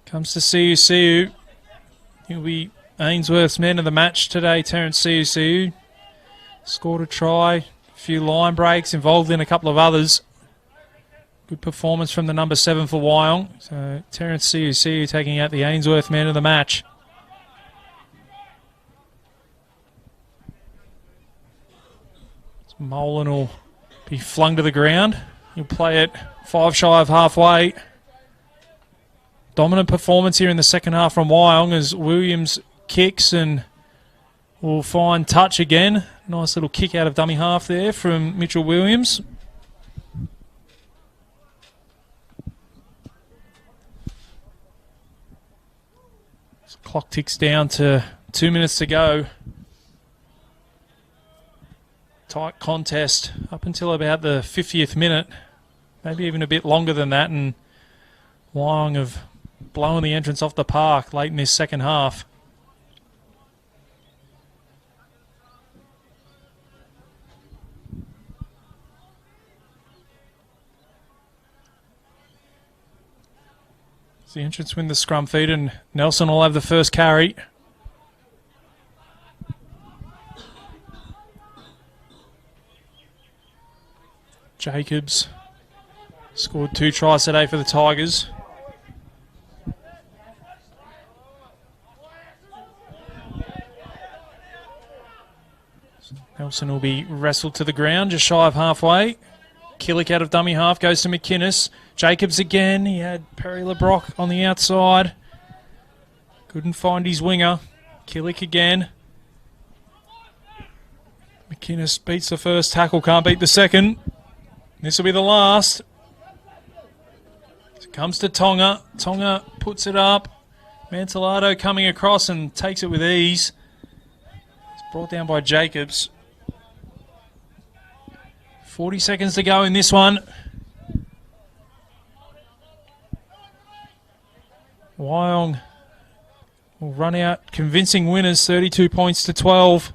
Comes to Siu. He'll be Ainsworth's man of the match today, Terence Siu. Scored a try, a few line breaks, involved in a couple of others. Good performance from the number 7 for Wyong. So Terence Siu taking out the Ainsworth man of the match. Molan will be flung to the ground. He'll play it 5 shy of halfway. Dominant performance here in the second half from Wyong as Williams kicks and will find touch again. Nice little kick out of dummy half there from Mitchell Williams. Clock ticks down to 2 minutes to go. Tight contest up until about the 50th minute. Maybe even a bit longer than that. And Wyong have blown the Entrance off the park late in this second half. The Entrance win the scrum feed, and Nelson will have the first carry. Jacobs scored 2 tries today for the Tigers. Nelson will be wrestled to the ground just shy of halfway. Killick out of dummy half goes to McInnes. Jacobs again. He had Perry LeBrock on the outside. Couldn't find his winger. Killick again. McInnes beats the first tackle, can't beat the second. This will be the last. It comes to Tonga. Tonga puts it up. Mantellato coming across and takes it with ease. It's brought down by Jacobs. 40 seconds to go in this one. Wyong will run out convincing winners, 32 points to 12.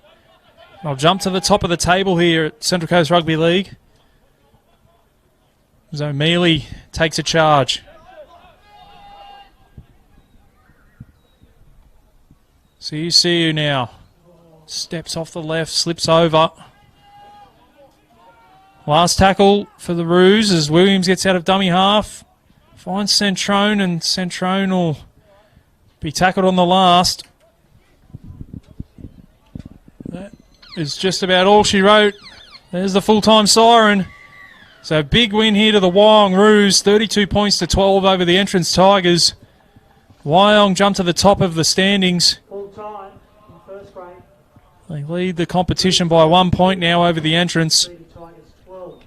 I'll jump to the top of the table here at Central Coast Rugby League. As O'Mealy takes a charge. See you now. Steps off the left, slips over. Last tackle for the Roos as Williams gets out of dummy half. Finds Centrone, and Centrone will be tackled on the last. That is just about all she wrote. There's the full-time siren. So big win here to the Wyong Roos, 32 points to 12 over the Entrance Tigers. Wyong jump to the top of the standings. Full time in first grade. They lead the competition by 1 point now over the Entrance. Lead the Tigers 12.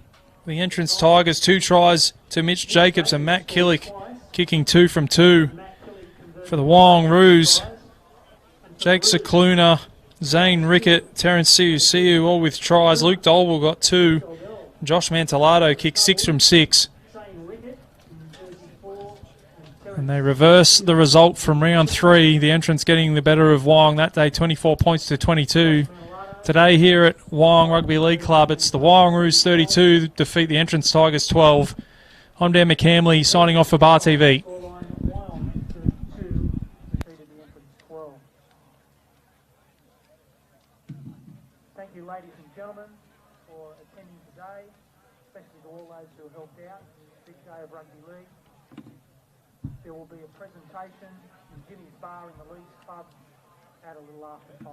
The Entrance Tigers, 2 tries to Mitch Jacobs and Matt Killick, kicking 2 from 2 for the Wyong Roos. Jake Cicluna, Zane Rickett, Terence Siu all with tries. Luke Dolwell got 2. Josh Mantellato kicked 6 from 6. And they reverse the result from round 3. The Entrance getting the better of Wyong that day, 24 points to 22. Today here at Wyong Rugby League Club, it's the Wyong Roos 32 defeat the Entrance Tigers 12. I'm Dan McCamley signing off for Bar TV. Wyong 32 defeated the Entrance 12. Thank you, ladies and gentlemen, for attending today, especially to all those who helped out. Big day of rugby league. There will be a presentation in Jimmy's Bar in the Leeds Club at a little after 5.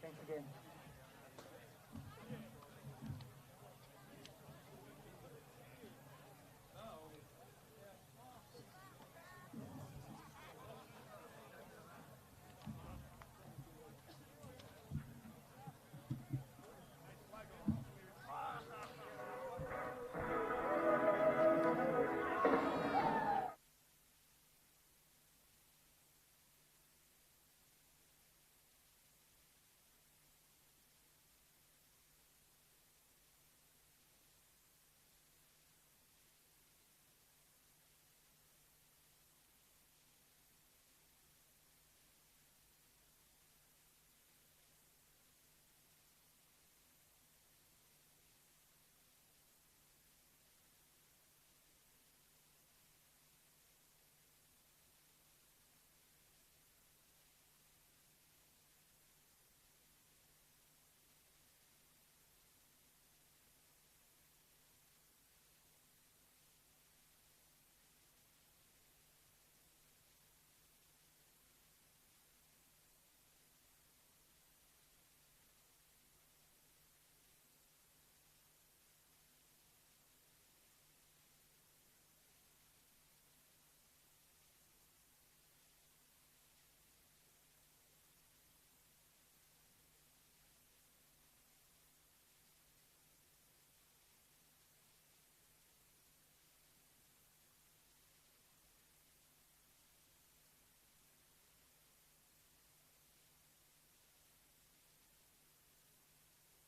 Thanks again.